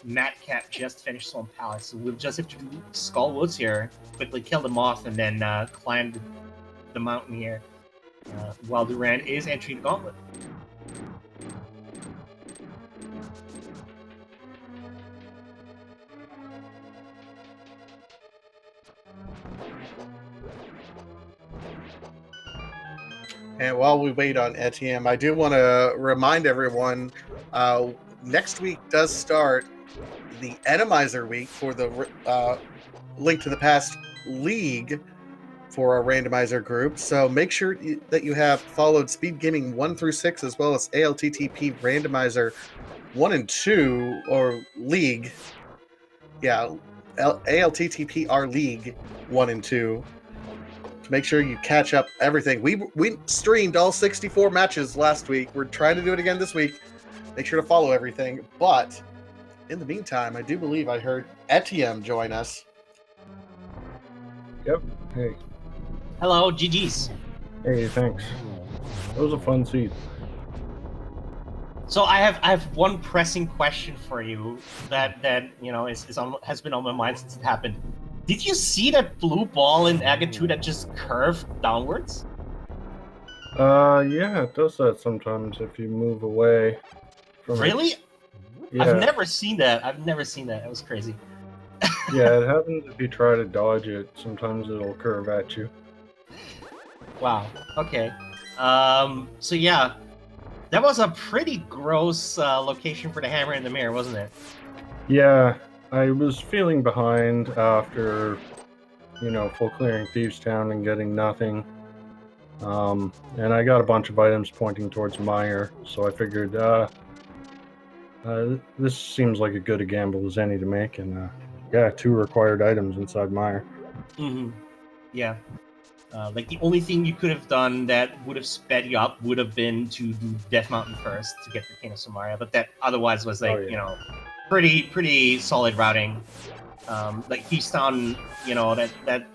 Madcap just finished Swamp Palace, so we'll just have to do Skull Woods here, quickly kill them off, and then climb the mountain here, while Duran is entering the gauntlet. And while we wait on Etienne, I do want to remind everyone, next week does start the Randomizer week for the Link to the Past League for our randomizer group. So make sure that you have followed Speed Gaming 1 through 6, as well as ALTTP Randomizer 1 and 2, or League. Yeah, ALTTP our League 1 and 2. Make sure you catch up everything. We streamed all 64 matches last week. We're trying to do it again this week. Make sure to follow everything. But in the meantime, I do believe I heard Etienne join us. Yep. Hey. Hello, GG's. Hey, thanks. That was a fun seed. So I have one pressing question for you that you know has been on my mind since it happened. Did you see that blue ball in Aga 2 that just curved downwards? Yeah, it does that sometimes if you move away from Really? it. Yeah. I've never seen that. That was crazy. Yeah, it happens if you try to dodge it. Sometimes it'll curve at you. Wow. Okay. So yeah, that was a pretty gross location for the hammer and the mirror, wasn't it? Yeah, I was feeling behind after, full clearing Thieves Town and getting nothing. And I got a bunch of items pointing towards Mire, so I figured this seems like as good a gamble as any to make, and yeah, 2 required items inside Mire. Mm-hmm. Yeah. Like the only thing you could have done that would have sped you up would have been to do Death Mountain first to get the King of Samaria, but that otherwise was like, pretty solid routing. Like Thieves Town, that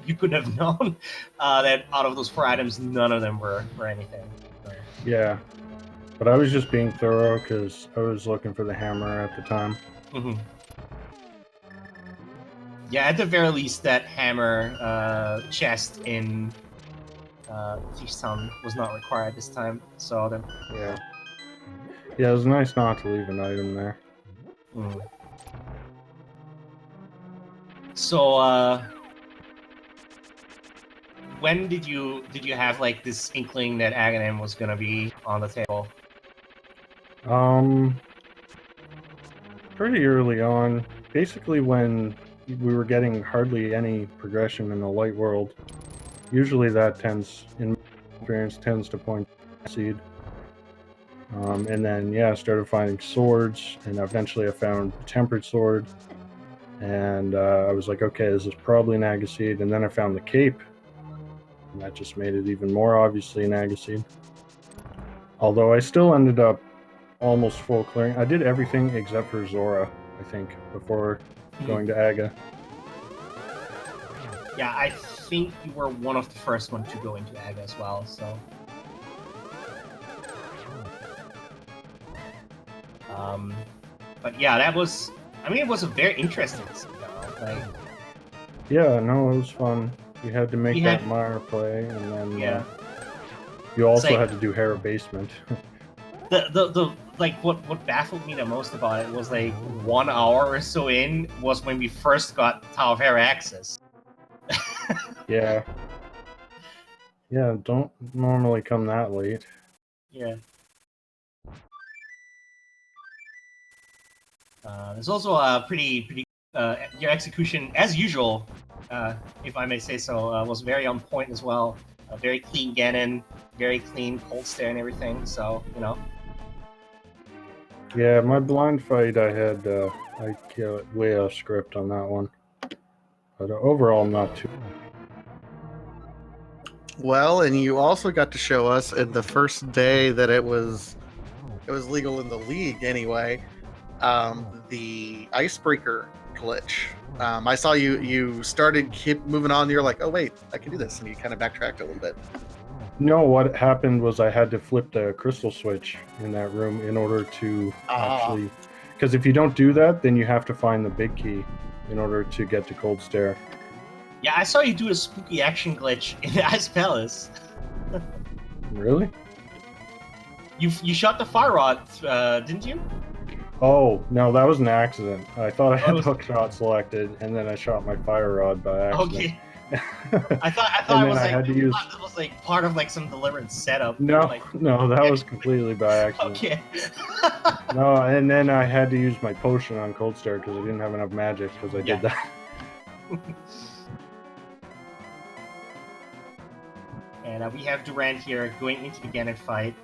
you could have known that out of those 4 items, none of them were anything. So. Yeah, but I was just being thorough because I was looking for the hammer at the time. Mm-hmm. Yeah, at the very least, that hammer chest in Thieves Town was not required this time. So then, yeah, it was nice not to leave an item there. Mm. So, when did you have like this inkling that Agahnim was gonna be on the table? Pretty early on, basically when we were getting hardly any progression in the light world. Usually that tends to point to seed. And then I started finding swords, and eventually I found the tempered sword, and I was like, okay, this is probably an Agaseed. And then I found the cape, and that just made it even more obviously an Agaseed. Although I still ended up almost full clearing. I did everything except for Zora, I think, before going to Aga. Yeah, I think you were one of the first one to go into Aga as well, so. But yeah, that was, it was a very interesting scene, like, Yeah, no, it was fun. You had to make We that had- Mire play, and then Yeah. you also like- had to do Hera basement. The like what baffled me the most about it was like 1 hour or so in was when we first got Tower of Hera access. Yeah. Yeah, don't normally come that late. Yeah. There's also a pretty your execution, as usual, if I may say so, was very on point as well. Very clean Ganon, very clean cold stare and everything. So Yeah, my blind fight, I had I got way off script on that one, but overall not too. Well, and you also got to show us in the first day that it was legal in the league anyway. The icebreaker glitch. I saw you started keep moving on. You're like, oh wait, I can do this, and you kind of backtracked a little bit. No, what happened was I had to flip the crystal switch in that room in order to actually, because if you don't do that, then you have to find the big key in order to get to Cold Stare. yeah, I saw you do a spooky action glitch in the Ice Palace. Really? You shot the fire rod, didn't you? Oh, no, that was an accident. I thought I had Oh. hook shot selected, and then I shot my fire rod by accident. Okay. I thought And it then was I like had to use- it was like part of like some deliberate setup. No, Like, no, that was completely by accident. okay. No, and then I had to use my potion on Cold Stare because I didn't have enough magic because I Yeah. did that. And we have Durant here going into the Ganon fight.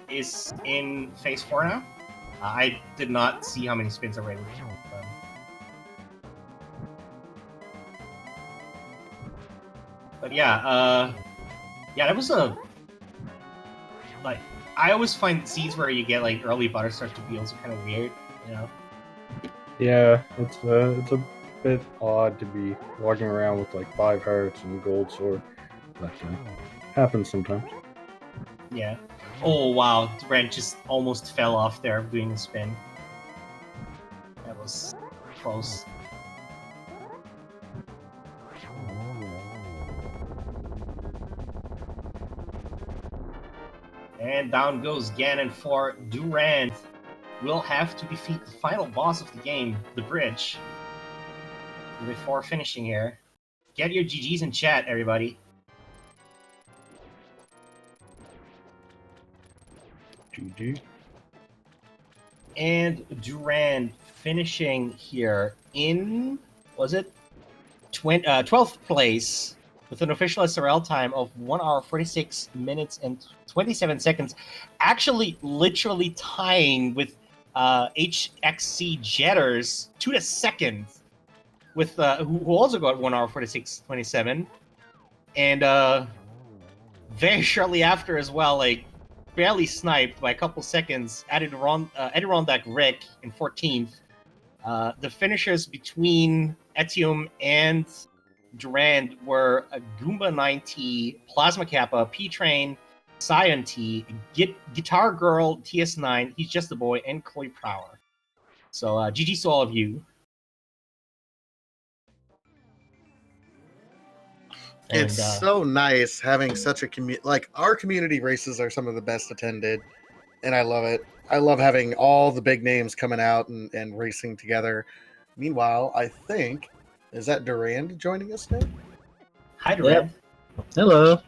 Is in phase 4 now. I did not see how many spins already. But yeah, that was a like. I always find seeds where you get like early Butterstarch reveals are kind of weird, you know. Yeah, it's a bit odd to be walking around with like 5 hearts and gold sword. But happens sometimes. Yeah. Oh wow, Durant just almost fell off there doing the spin. That was close. And down goes Ganon for Durant. Will have to defeat the final boss of the game, the bridge. Before finishing here. Get your GGs in chat, everybody. GG. And Durant finishing here in, was it? 12th place with an official SRL time of 1 hour 46 minutes and 27 seconds. Actually, literally tying with HXC Jetters to the second, with who also got 1 hour 46:27, and very shortly after as well, like barely sniped by a couple seconds, Adirondack Rick in 14th. The finishers between Etium and Durand were Goomba 9T, Plasma Kappa, P-Train, Scion T, Guitar Girl TS9, He's Just a Boy, and Chloe Prower. So GG's to all of you. It's so nice having such a community. Like, our community races are some of the best attended, and I love it. I love having all the big names coming out and racing together. Meanwhile, I think, is that Durand joining us now? Hi, Durand. Hello.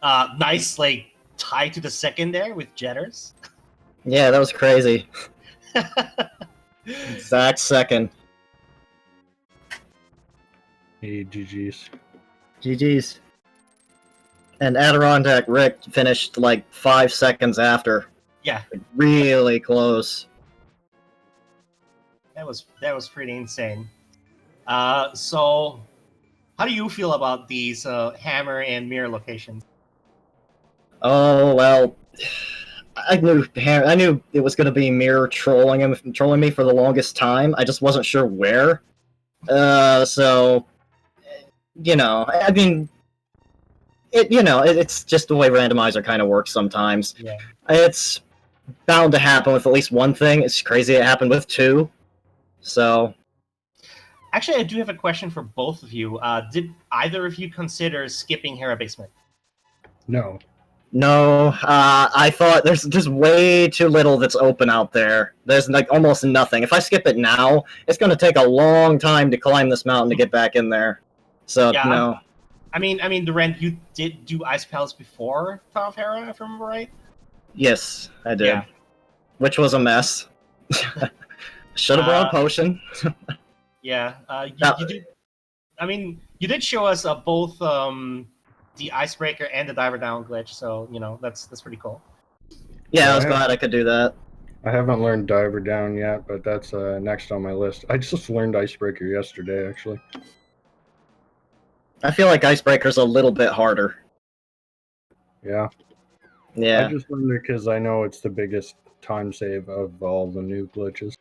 Nice, like, tie to the second there with Jetters. Yeah, that was crazy. Exact second. Hey, GG's. GG's. And Adirondack Rick finished like 5 seconds after. Yeah, Really close. that was pretty insane. So how do you feel about these Hammer and Mire locations? Oh well, I knew it was gonna be Mire trolling me for the longest time. I just wasn't sure where. So you know, I mean, it's just the way Randomizer kind of works sometimes. Yeah. It's bound to happen with at least one thing. It's crazy it happened with 2. So, Actually, I do have a question for both of you. Did either of you consider skipping Hera Basement? No. no, I thought there's just way too little that's open out there. There's like almost nothing. If I skip it now, it's going to take a long time to climb this mountain to get back in there. So, Yeah, no. I mean, Durant, you did do Ice Palace before Town of Hera, if I remember right? Yes, I did. Yeah. Which was a mess. Should have brought a potion. Yeah, Now- you did. I mean, you did show us both the icebreaker and the diver down glitch, so you know that's pretty cool. Yeah, I was Yeah. glad I could do that. I haven't learned Diver Down yet, but that's next on my list. I just learned Icebreaker yesterday, actually. I feel like Icebreaker's a little bit harder. Yeah. Yeah. I just learned it because I know it's the biggest time save of all the new glitches.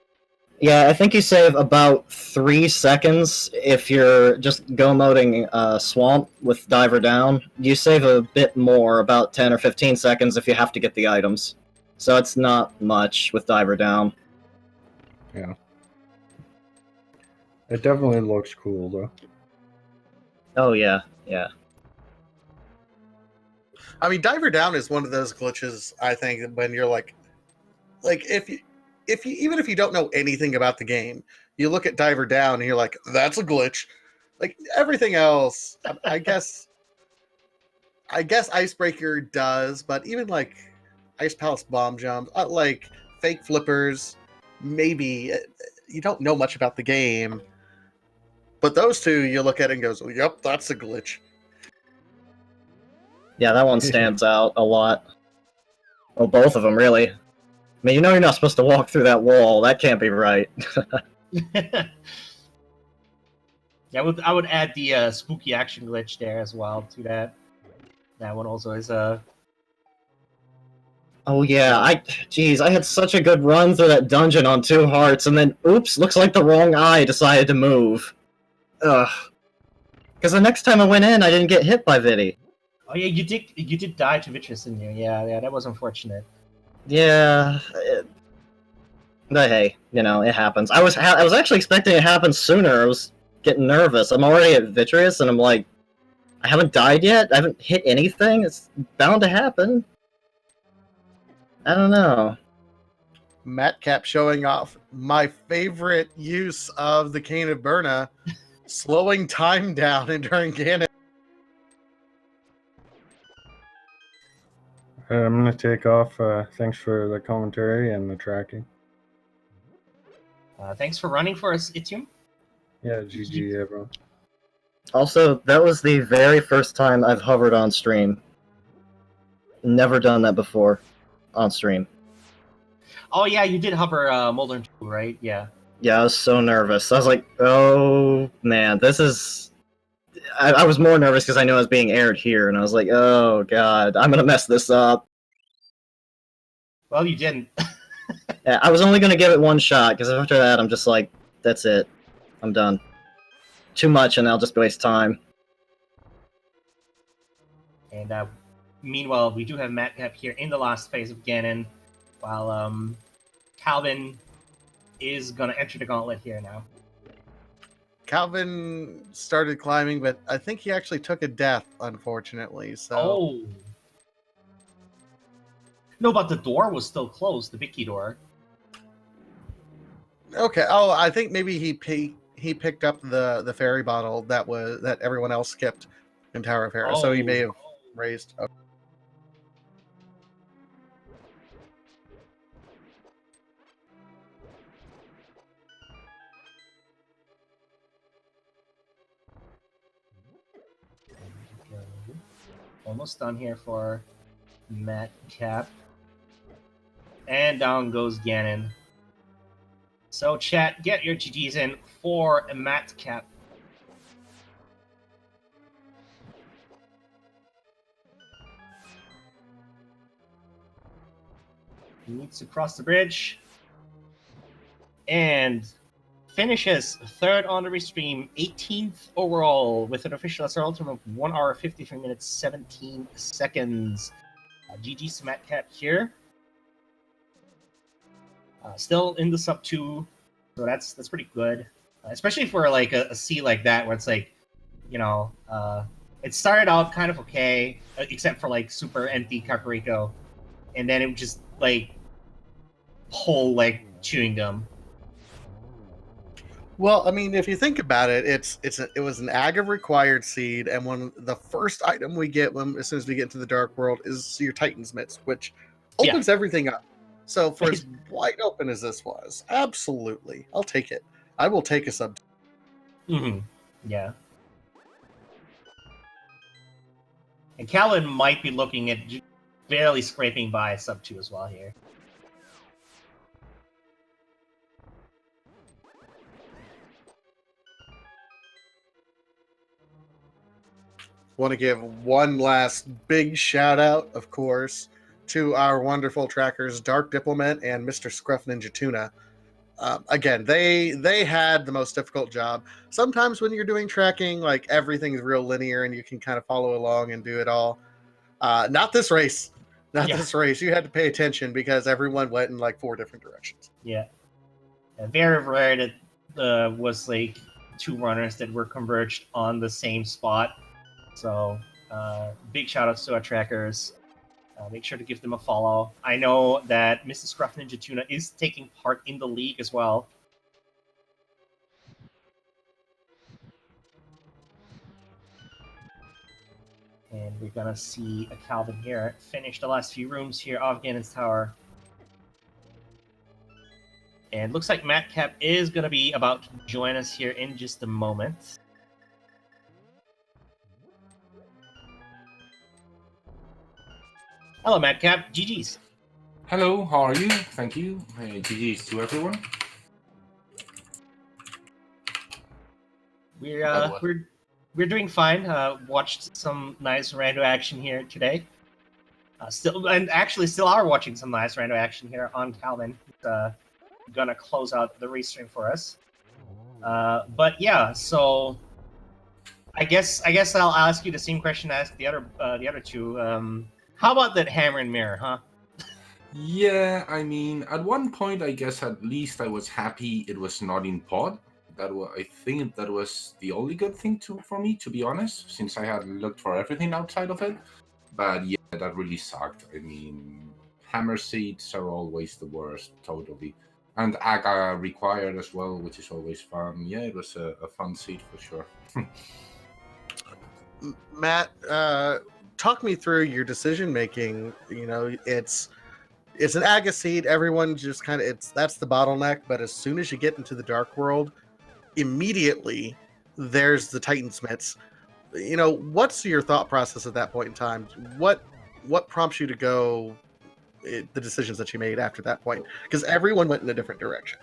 Yeah, I think you save about 3 seconds if you're just go-moding Swamp with Diver Down. You save a bit more, about 10 or 15 seconds if you have to get the items. So it's not much with Diver Down. Yeah. It definitely looks cool, though. Oh, yeah, yeah. I mean, Diver Down is one of those glitches. I think when you're like if you even if you don't know anything about the game, you look at Diver Down and you're like, that's a glitch. Like everything else, I guess Icebreaker does, but even like Ice Palace bomb jumps, like fake flippers, maybe you don't know much about the game, but those two you look at it and goes, yep, that's a glitch. Yeah, that one stands out a lot. Well, both of them, really. I mean, you know you're not supposed to walk through that wall. That can't be right. Yeah, I would add the spooky action glitch there as well to that. That one also is Oh yeah, jeez, I had such a good run through that dungeon on 2 hearts, and then oops, looks like the wrong eye decided to move. Ugh. Because the next time I went in, I didn't get hit by Vidi. Oh yeah, you did die to Vitress, didn't you? Yeah, that was unfortunate. Yeah. But hey, you know, it happens. I was actually expecting it to happen sooner. I was getting nervous. I'm already at Vitreous, and I'm like, I haven't died yet? I haven't hit anything? It's bound to happen. I don't know. Matcap showing off my favorite use of the Cane of Burna, slowing time down and during Ganon. I'm going to take off. Thanks for the commentary and the tracking. Thanks for running for us, Itium. Yeah, GG, everyone. Also, that was the very first time I've hovered on stream. Never done that before on stream. Oh yeah, you did hover Molten 2, right? Yeah. Yeah, I was so nervous. I was like, oh man, this is... I was more nervous because I knew I was being aired here, and I was like, oh god, I'm gonna mess this up. Well, you didn't. Yeah, I was only gonna give it one shot, because after that, I'm just like, that's it. I'm done. Too much, and I'll just waste time. And meanwhile, we do have Matcap here in the last phase of Ganon, while Calvin is gonna enter the gauntlet here now. Calvin started climbing, but I think he actually took a death, unfortunately. So Oh. No, but the door was still closed, the Vicky door. okay. Oh, I think maybe he picked up the fairy bottle that everyone else skipped in Tower of Hera. So he may have raised. Okay. Almost done here for Matcap. And down goes Ganon. So chat, get your GGs in for Matcap. He needs to cross the bridge. And finishes third on the restream, 18th overall, with an official SRL time of 1 hour, 53 minutes, 17 seconds. GG's to Matcap here. Still in the sub 2 So that's pretty good, especially for like a seed like that where it's like, it started out kind of okay, except for like super empty Kakariko, and then it would just like pull like chewing gum. Well, I mean, if you think about it, it was an Aga required seed, and the first item we get as soon as we get into the Dark World is your Titan's Mitts, which opens everything up. So for as wide open as this was, absolutely, I'll take it. I will take a sub. Mm-hmm. Yeah. And Calvin might be looking at barely scraping by sub 2 as well here. Want to give one last big shout out, of course, to our wonderful trackers, Dark Diplomat and Mr. Scruff Ninja Tuna. Again, they had the most difficult job. Sometimes when you're doing tracking, like everything's real linear and you can kind of follow along and do it all. Not this race. This race. You had to pay attention because everyone went in like 4 different directions. Yeah. Very rare that was like 2 runners that were converged on the same spot. So big shout outs to our trackers. Make sure to give them a follow. I know that Mrs. Scruff Ninja Tuna is taking part in the league as well. And we're gonna see a Calvin here finish the last few rooms here of Ganon's Tower. And looks like Madcap is gonna be about to join us here in just a moment. Hello, Madcap. GG's. Hello, how are you? Thank you. GG's to everyone. We're doing fine. Watched some nice rando action here today. Still are watching some nice rando action here on Calvin. Gonna close out the restream for us. But yeah, so I guess I'll ask you the same question I asked the other two. How about that hammer and mirror, huh? Yeah, I mean, at one point, I guess at least I was happy it was not in pod. I think that was the only good thing for me, to be honest, since I had looked for everything outside of it. But yeah, that really sucked. I mean, hammer seeds are always the worst, totally. And Aga required as well, which is always fun. Yeah, it was a fun seed for sure. Matt, talk me through your decision making. It's an Aga seed. Everyone just kind of that's the bottleneck. But as soon as you get into the Dark World, immediately there's the Titan's Mitts. What's your thought process at that point in time? What prompts you to go? The decisions that you made after that point, because everyone went in a different direction.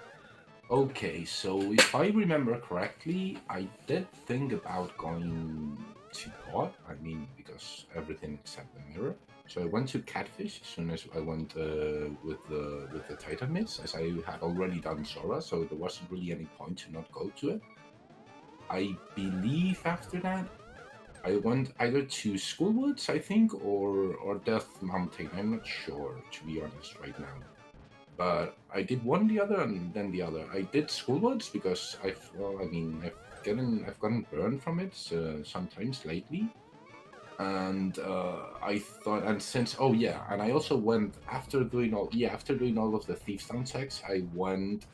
Okay, so if I remember correctly, I did think about going to pod. I mean, because everything except the mirror. So I went to Catfish as soon as I went with the Titan Mitts, as I had already done Zora, so there wasn't really any point to not go to it. I believe after that, I went either to Schoolwoods, I think, or Death Mountain. I'm not sure, to be honest, right now. But I did one the other and then the other. I did Schoolwoods because I've gotten burned from it sometimes lately. And I thought, and since and I also went after doing all of the Thieves Town checks, I went.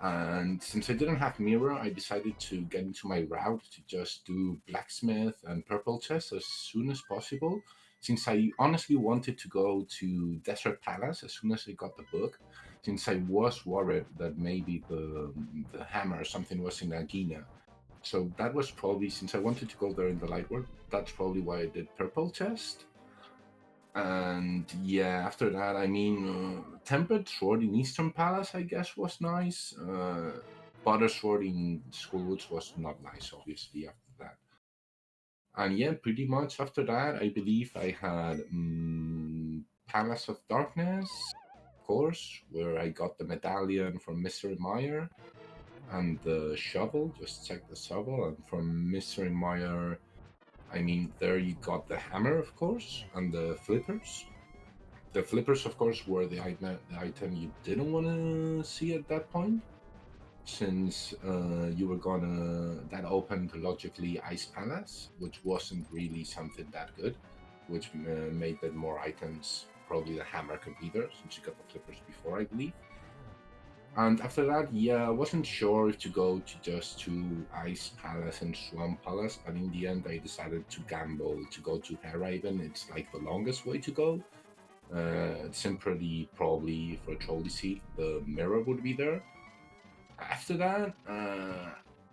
And since I didn't have Mire, I decided to get into my route to just do Blacksmith and Purple Chest as soon as possible, since I honestly wanted to go to Desert Palace as soon as I got the book, since I was worried that maybe the hammer or something was in Agahnim. So that was probably, since I wanted to go there in the light world, that's probably why I did Purple Chest. And yeah, after that, I mean, Tempered Sword in Eastern Palace, I guess, was nice. Butter Sword in Schoolwoods was not nice, obviously, after that. And yeah, pretty much after that, I believe I had Palace of Darkness, of course, where I got the medallion from Mr. Mire, and the shovel, just check the shovel, and from Mr. Mire, I mean, there you got the hammer, of course, and the flippers. The flippers, of course, were the item you didn't want to see at that point. since you were gonna that opened logically Ice Palace, which wasn't really something that good, which made that more items. Probably the hammer could be there since you got the flippers before, I believe. And after that, yeah, I wasn't sure if to go to Ice Palace and Swamp Palace, but in the end, I decided to gamble to go to Hera. Even it's like the longest way to go. Simply, probably for a trolley seat, the mirror would be there. After that,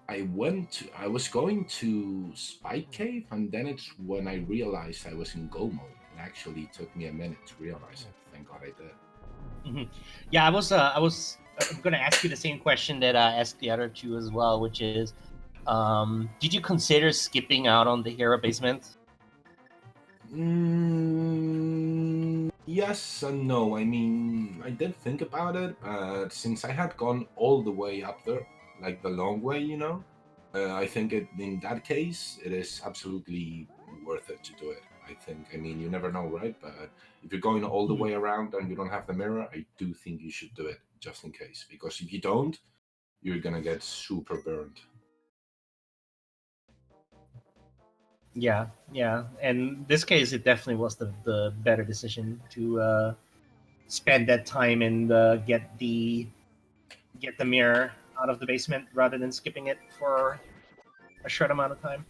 I was going to Spike Cave, and then it's when I realized I was in Go mode. It actually took me a minute to realize it. Thank God I did. Yeah, I'm gonna ask you the same question that I asked the other two as well, which is, did you consider skipping out on the Hera basement? Yes and no. I mean, I did think about it, but since I had gone all the way up there, like the long way, I think in that case, it is absolutely worth it to do it. I think. I mean, you never know, right? But if you're going all the way around and you don't have the mirror, I do think you should do it just in case. Because if you don't, you're gonna get super burned. Yeah. In this case, it definitely was the better decision to spend that time and get the mirror out of the basement rather than skipping it for a short amount of time.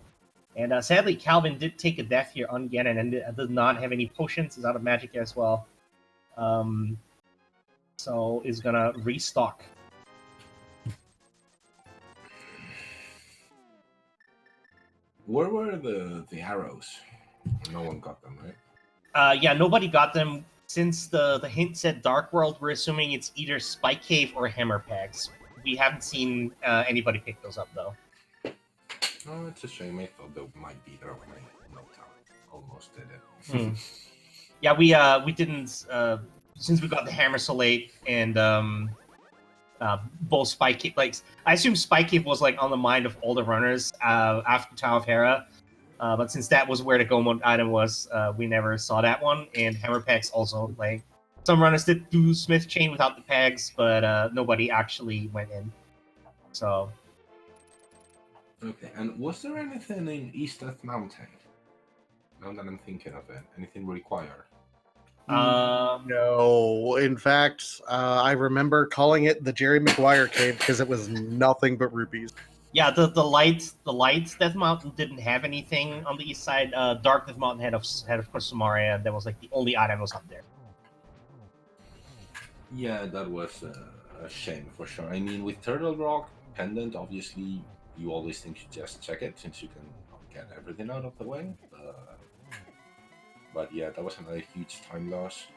And sadly, Calvin did take a death here on Ganon and does not have any potions. He's out of magic as well. So is gonna restock. Where were the arrows? No one got them, right? Yeah, nobody got them. Since the hint said Dark World, we're assuming it's either Spike Cave or Hammer Packs. We haven't seen anybody pick those up, though. Oh, it's a shame. I thought they might be there when I knocked out. Almost did it. Yeah, we didn't, since we got the hammer so late, and both Spike Cave, like, I assume Spike Cave was like on the mind of all the runners after Tower of Hera, but since that was where the Go mode item was, we never saw that one. And hammer packs also, like, some runners did do Smith Chain without the pegs, but nobody actually went in. So. Okay, and was there anything in East Death Mountain? Now that I'm thinking of it, anything required? No. In fact, I remember calling it the Jerry Maguire Cave because it was nothing but rupees. Yeah, the light Death Mountain didn't have anything on the east side. Dark Death Mountain had of course Samaria, and that was like the only item that was up there. Yeah, that was a shame for sure. I mean, with Turtle Rock Pendant, obviously, you always think you just check it since you can get everything out of the way. But yeah, that was another huge time loss.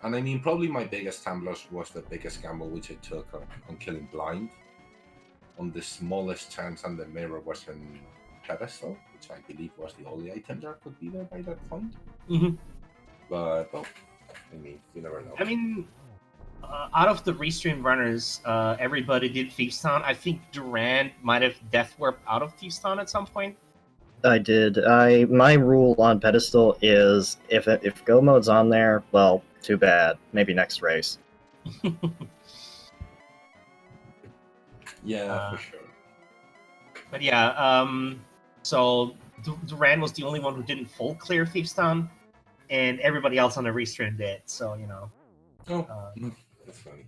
And I mean, probably my biggest time loss was the biggest gamble which I took on killing Blind. On the smallest chance and the mirror was in Pedestal, which I believe was the only item that could be there by that point. Mm-hmm. But, well, I mean, you never know. I mean, out of the restream runners, everybody did Thieves Town. I think Durand might have Death Warp out of Thieves Town at some point. I did. My rule on Pedestal is if Go mode's on there, well, too bad. Maybe next race. Yeah, for sure. But yeah, so Durand was the only one who didn't full clear Thieves Town, and everybody else on the restream did. So Oh, that's funny.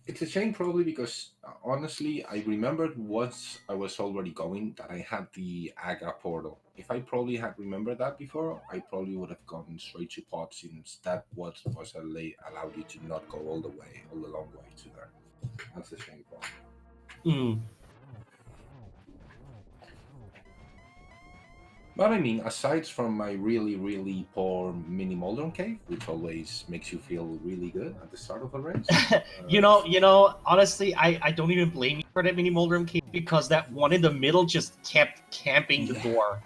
It's a shame probably because honestly, I remembered once I was already going that I had the Aga portal. If I probably had remembered that before, I probably would have gone straight to pot since that was allowed you to not go all the long way to there. That's a shame probably. But I mean, aside from my really, really poor mini Moldrum cave, which always makes you feel really good at the start of a race. Honestly, I don't even blame you for that mini Moldrum cave because that one in the middle just kept camping the door.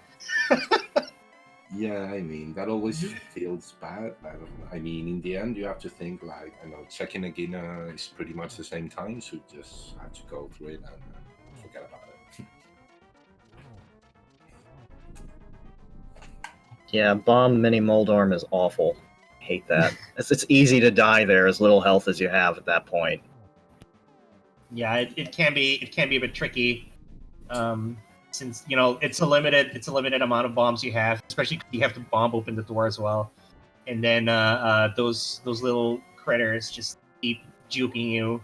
Yeah, I mean, that always feels bad. I mean, in the end, you have to think like, checking again is pretty much the same time, so you just have to go through it and forget about it. Yeah, bomb mini Moldorm is awful. Hate that. It's easy to die there as little health as you have at that point. Yeah, it can be a bit tricky, since it's a limited amount of bombs you have, especially 'cause you have to bomb open the door as well, and then those little critters just keep juking you.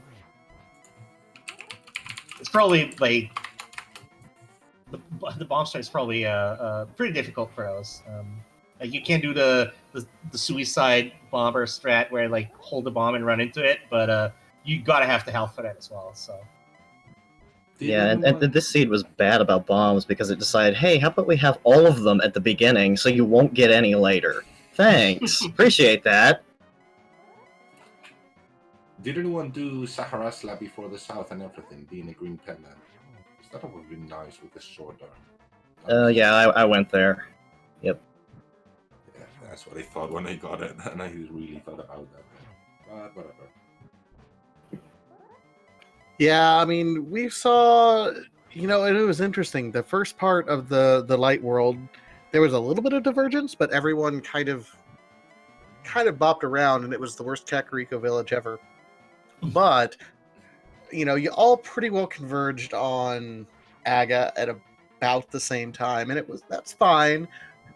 It's probably like the bomb strike is probably pretty difficult for those. Like you can't do the suicide bomber strat where like hold the bomb and run into it, but you gotta have the health for that as well. So Yeah, and this seed was bad about bombs because it decided, hey, how about we have all of them at the beginning so you won't get any later? Thanks. Appreciate that. Did anyone do Sahara Slab before the South and everything, being a green pendant? That would have been nice with the sword there. Yeah, I went there. Yep. Yeah, that's what I thought when I got it, and I really thought about that. But whatever. Yeah, I mean, we saw, and it was interesting. The first part of the light world, there was a little bit of divergence, but everyone kind of bopped around, and it was the worst Kakariko village ever. But you all pretty well converged on Aga at about the same time, and that's fine.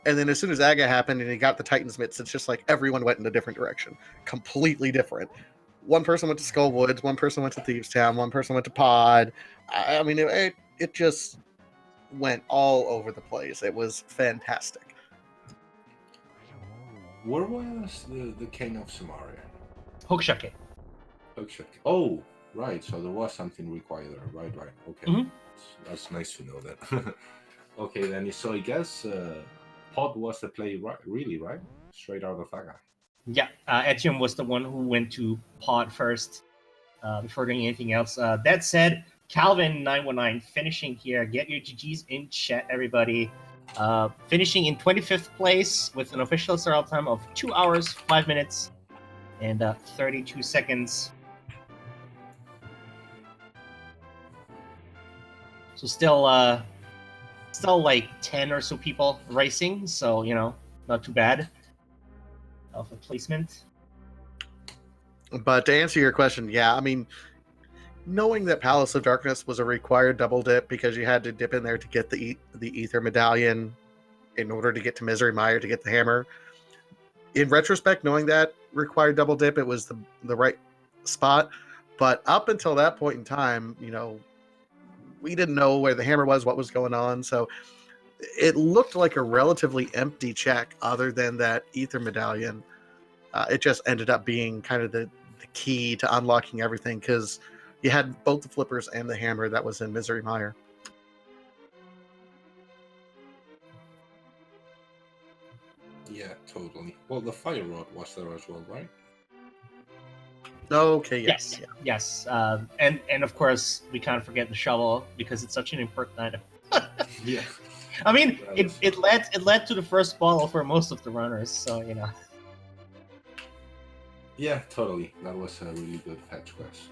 And then as soon as Aga happened and he got the Titan's mitts, it's just like everyone went in a different direction, completely different. One person went to Skull Woods, one person went to Thieves Town, one person went to Pod. I mean, it just went all over the place. It was fantastic. Where was the king of Samaria? Hokusake. Oh, right. So there was something required there. Right. Okay. Mhm. That's nice to know that. Okay, then. So I guess Pod was the play, right? Really, right? Straight out of Aga. Yeah, Etium was the one who went to Pod first before doing anything else. That said, Calvin919 finishing here. Get your GGs in chat, everybody. Finishing in 25th place with an official start time of 2 hours, 5 minutes, and 32 seconds. So still like 10 or so people racing, so not too bad of a placement. But to answer your question, yeah, I mean, knowing that Palace of Darkness was a required double dip because you had to dip in there to get the Ether Medallion in order to get to Misery Mire to get the hammer. In retrospect, knowing that required double dip, it was the right spot. But up until that point in time, we didn't know where the hammer was, what was going on. So it looked like a relatively empty check other than that Ether Medallion. It just ended up being kind of the key to unlocking everything because you had both the flippers and the hammer that was in Misery Mire. Yeah, totally. Well, the fire rod was there as well, right? Okay, yes. Yes. And of course, we can't forget the shovel because it's such an important item. Yeah. I mean, it led to the first bottle for most of the runners, so Yeah, totally. That was a really good fetch quest.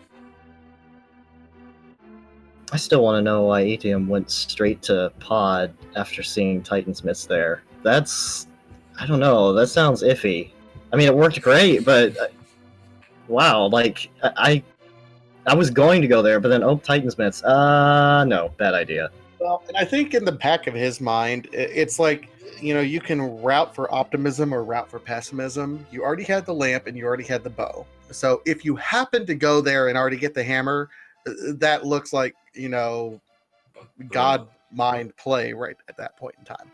I still want to know why Etium went straight to Pod after seeing Titan's Mitts there. I don't know, that sounds iffy. I mean, it worked great, but wow, like, I was going to go there, but then, Titan's Mitts. No, bad idea. Well, and I think in the back of his mind, it's like, you can route for optimism or route for pessimism. You already had the lamp and you already had the bow. So if you happen to go there and already get the hammer, that looks like, God mind play right at that point in time.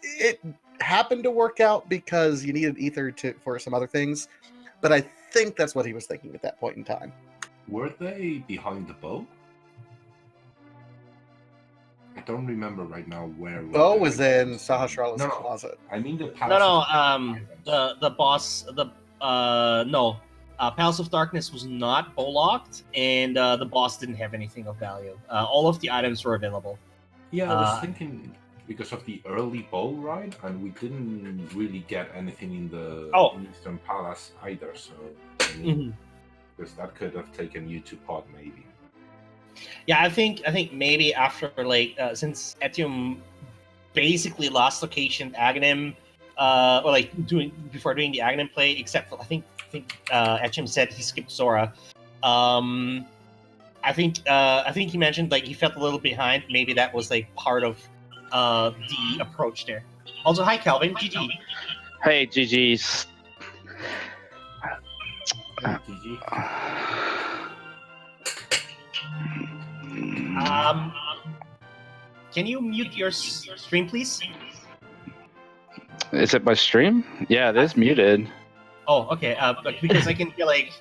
It happened to work out because you needed ether for some other things, but I think that's what he was thinking at that point in time. Were they behind the bow? I don't remember right now where. Bow was in Sahasrara's closet. I mean the palace. The boss. No. Palace of Darkness was not bow locked, and the boss didn't have anything of value. All of the items were available. Yeah, I was thinking because of the early bow ride, and we didn't really get anything in the Eastern Palace either. So, because that could have taken you to Pod, maybe. Yeah, I think maybe after since Etium basically lost location Agahnim, or before doing the Agahnim play, except for I think Etium said he skipped Zora. I think he mentioned like he felt a little behind. Maybe that was like part of the approach there. Also, hi Calvin, GG. Hey, GG's. Hey, GG. Can you mute your stream, please? Is it my stream? Yeah, it is muted. Oh, okay. But because I can feel like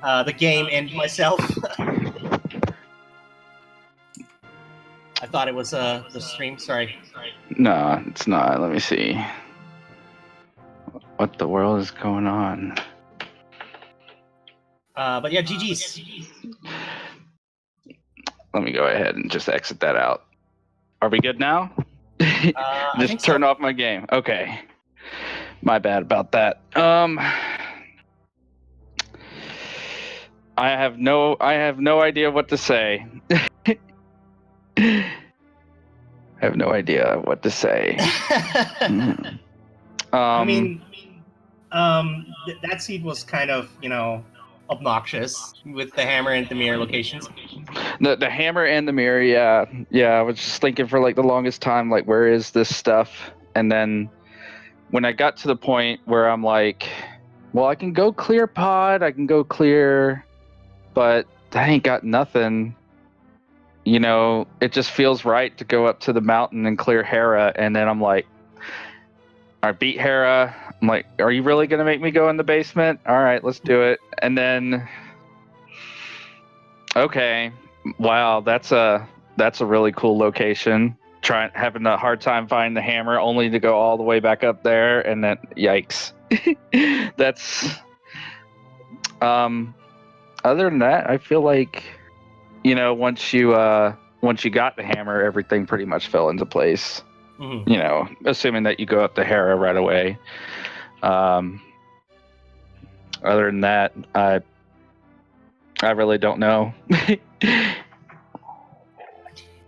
the game and myself. I thought it was the stream. Sorry. No, it's not. Let me see. What the world is going on? But yeah, GG's. Let me go ahead and just exit that out. Are we good now? I Just think turn so. off my game. Okay. My bad about that. I have no idea what to say. I have no idea what to say. I mean, that seed was kind of, obnoxious with the hammer and the mirror locations. The hammer and the mirror, yeah. I was just thinking for like the longest time, like, where is this stuff? And then when I got to the point where I'm like, well, I can go clear pod, I can go clear, but I ain't got nothing. It just feels right to go up to the mountain and clear Hera, and then I'm like, I beat Hera. I'm like, are you really gonna make me go in the basement? All right, let's do it. And then, okay, wow, that's a really cool location. Having a hard time finding the hammer, only to go all the way back up there, and then yikes. That's other than that, I feel like once you got the hammer, everything pretty much fell into place. Mm-hmm. Assuming that you go up to Hera right away. Other than that, I really don't know.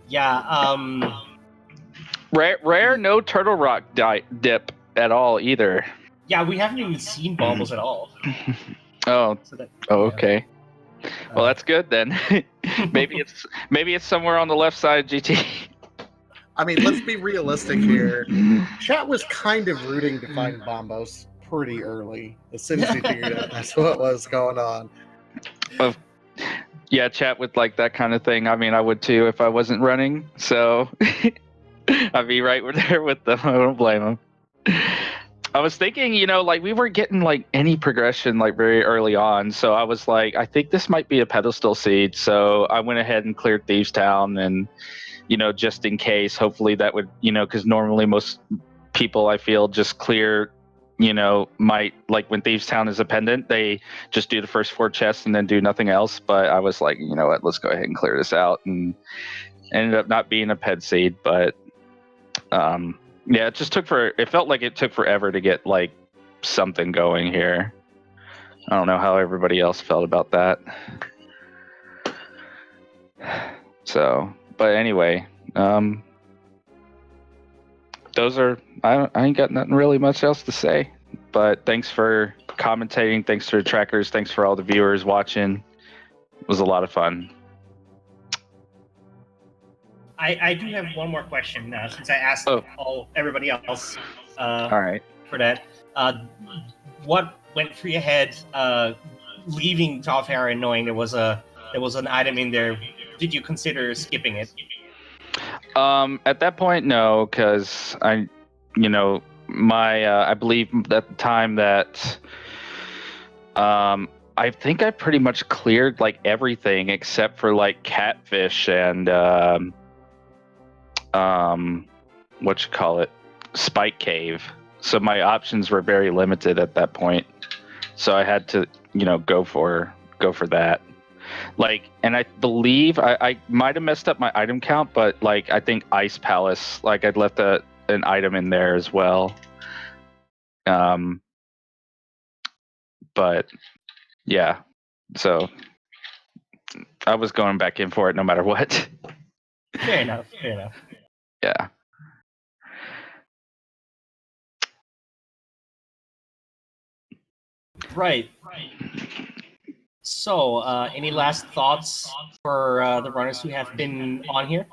Yeah. Rare, no turtle rock dip at all either. Yeah, we haven't even seen baubles at all. Oh, So that, okay. Well, that's good then. maybe it's somewhere on the left side, GT. I mean, let's be realistic here. Chat was kind of rooting to find Bombos pretty early, as soon as we figured out that's what was going on. Yeah, chat with like that kind of thing. I mean, I would too if I wasn't running. So I'd be right there with them. I don't blame them. I was thinking, like we weren't getting like any progression like very early on. So I was like, I think this might be a pedestal seed. So I went ahead and cleared Thieves Town, and just in case, hopefully that would, because normally most people I feel just clear, might like when Thieves Town is a pendant, they just do the first 4 chests and then do nothing else. But I was like, you know what, let's go ahead and clear this out, and ended up not being a ped seed, but yeah, it felt like it took forever to get like something going here. I don't know how everybody else felt about that. So, but anyway, those are, I ain't got nothing really much else to say, but thanks for commentating. Thanks for the trackers. Thanks for all the viewers watching. It was a lot of fun. I do have one more question since I asked everybody else. All right. For that, what went through your head leaving Top Hera and knowing there was an item in there? Did you consider skipping it? At that point, no, because I believe at the time that I think I pretty much cleared like everything except for like catfish and spike cave. So my options were very limited at that point. So I had to, go for that. Like, and I believe I might have messed up my item count, but like I think Ice Palace, like I'd left an item in there as well. But yeah, so I was going back in for it no matter what. Fair enough. Yeah. Right. So, any last thoughts for the runners who have been on here?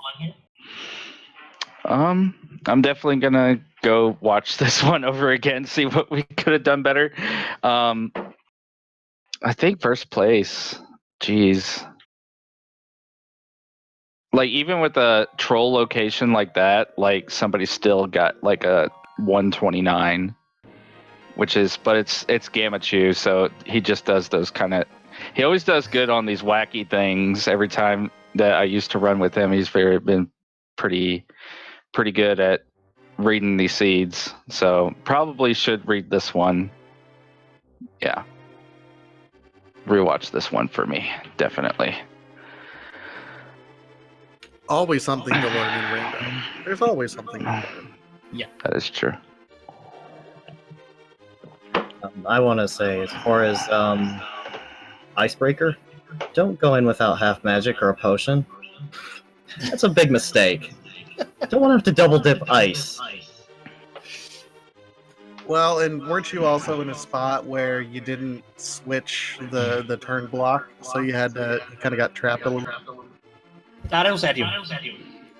I'm definitely gonna go watch this one over again, see what we could have done better. I think first place. Jeez. Like even with a troll location like that, like somebody still got like a 129, which is, but it's Gamachu, so he just does those kind of. He always does good on these wacky things. Every time that I used to run with him, he's been pretty good at reading these seeds. So probably should read this one. Yeah. Rewatch this one for me, definitely. Always something to learn in Rainbow. There's always something to learn. That is true. I want to say, as far as Icebreaker, don't go in without half magic or a potion. That's a big mistake. Don't want to have to double dip ice. Well, and weren't you also in a spot where you didn't switch the turn block, so you had to you kind of got trapped a little? That was at you.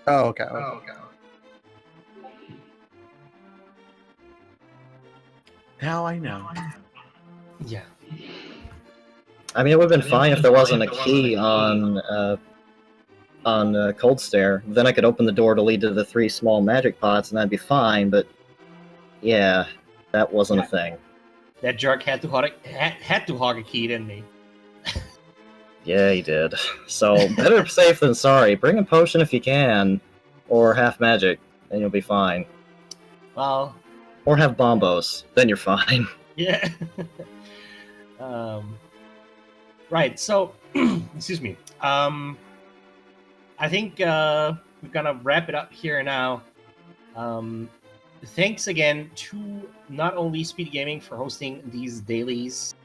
Oh, okay. Now I know. Yeah. I mean, it would have been fine if there wasn't a key on Cold Stare. Then I could open the door to lead to the 3 small magic pots, and that'd be fine. But yeah, that wasn't a thing. That jerk had to hog a key, didn't he? Yeah, he did. So better safe than sorry. Bring a potion if you can, or half magic, and you'll be fine. Well, or have bombos, then you're fine. Yeah. Right. So, excuse me. I think we're gonna wrap it up here now. Thanks again to not only Speed Gaming for hosting these dailies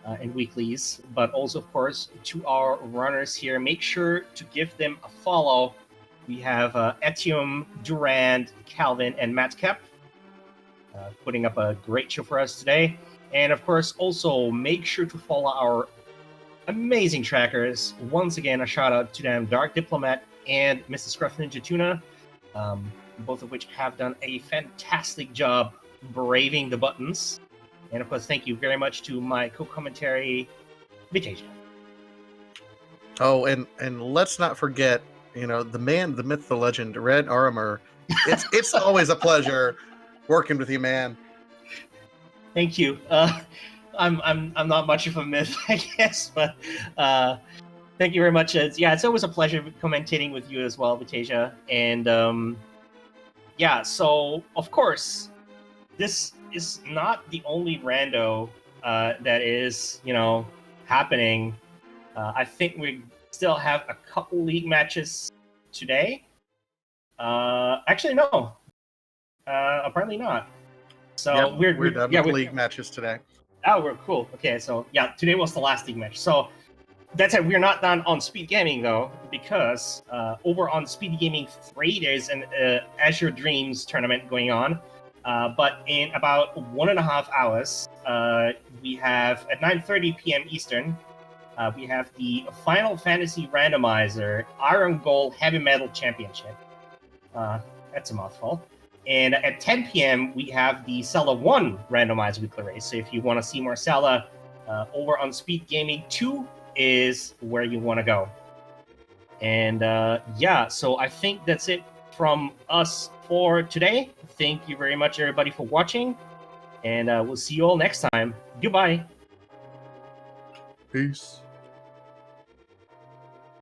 and weeklies, but also, of course, to our runners here. Make sure to give them a follow. We have Etium, Durand, Calvin, and Madcap putting up a great show for us today. And of course, also make sure to follow our amazing trackers. Once again, a shout out to them, Dark Diplomat and Mr. Scruff Ninja Tuna, both of which have done a fantastic job braving the buttons. And of course, thank you very much to my co-commentary, Vitasia. Oh, and let's not forget, the man, the myth, the legend, Red Armor. It's always a pleasure working with you, man. Thank you. I'm not much of a myth, I guess, but thank you very much. It's always a pleasure commentating with you as well, Vitasia. And so of course, this is not the only rando that is, happening. I think we still have a couple league matches today. Actually, no. Apparently not. So yep, we're done with with league matches today. Oh, we're cool. Okay, so today was the last league match. So that's it. We're not done on Speed Gaming though, because over on Speed Gaming 3, there's an Azure Dreams tournament going on. But in about 1.5 hours, we have at 9:30 p.m. Eastern, we have the Final Fantasy Randomizer Iron Gold Heavy Metal Championship. That's a mouthful. And at 10 p.m., we have the Zelda 1 randomized weekly race. So if you want to see more Zelda, over on Speed Gaming 2 is where you want to go. And so I think that's it from us for today. Thank you very much, everybody, for watching. And we'll see you all next time. Goodbye. Peace.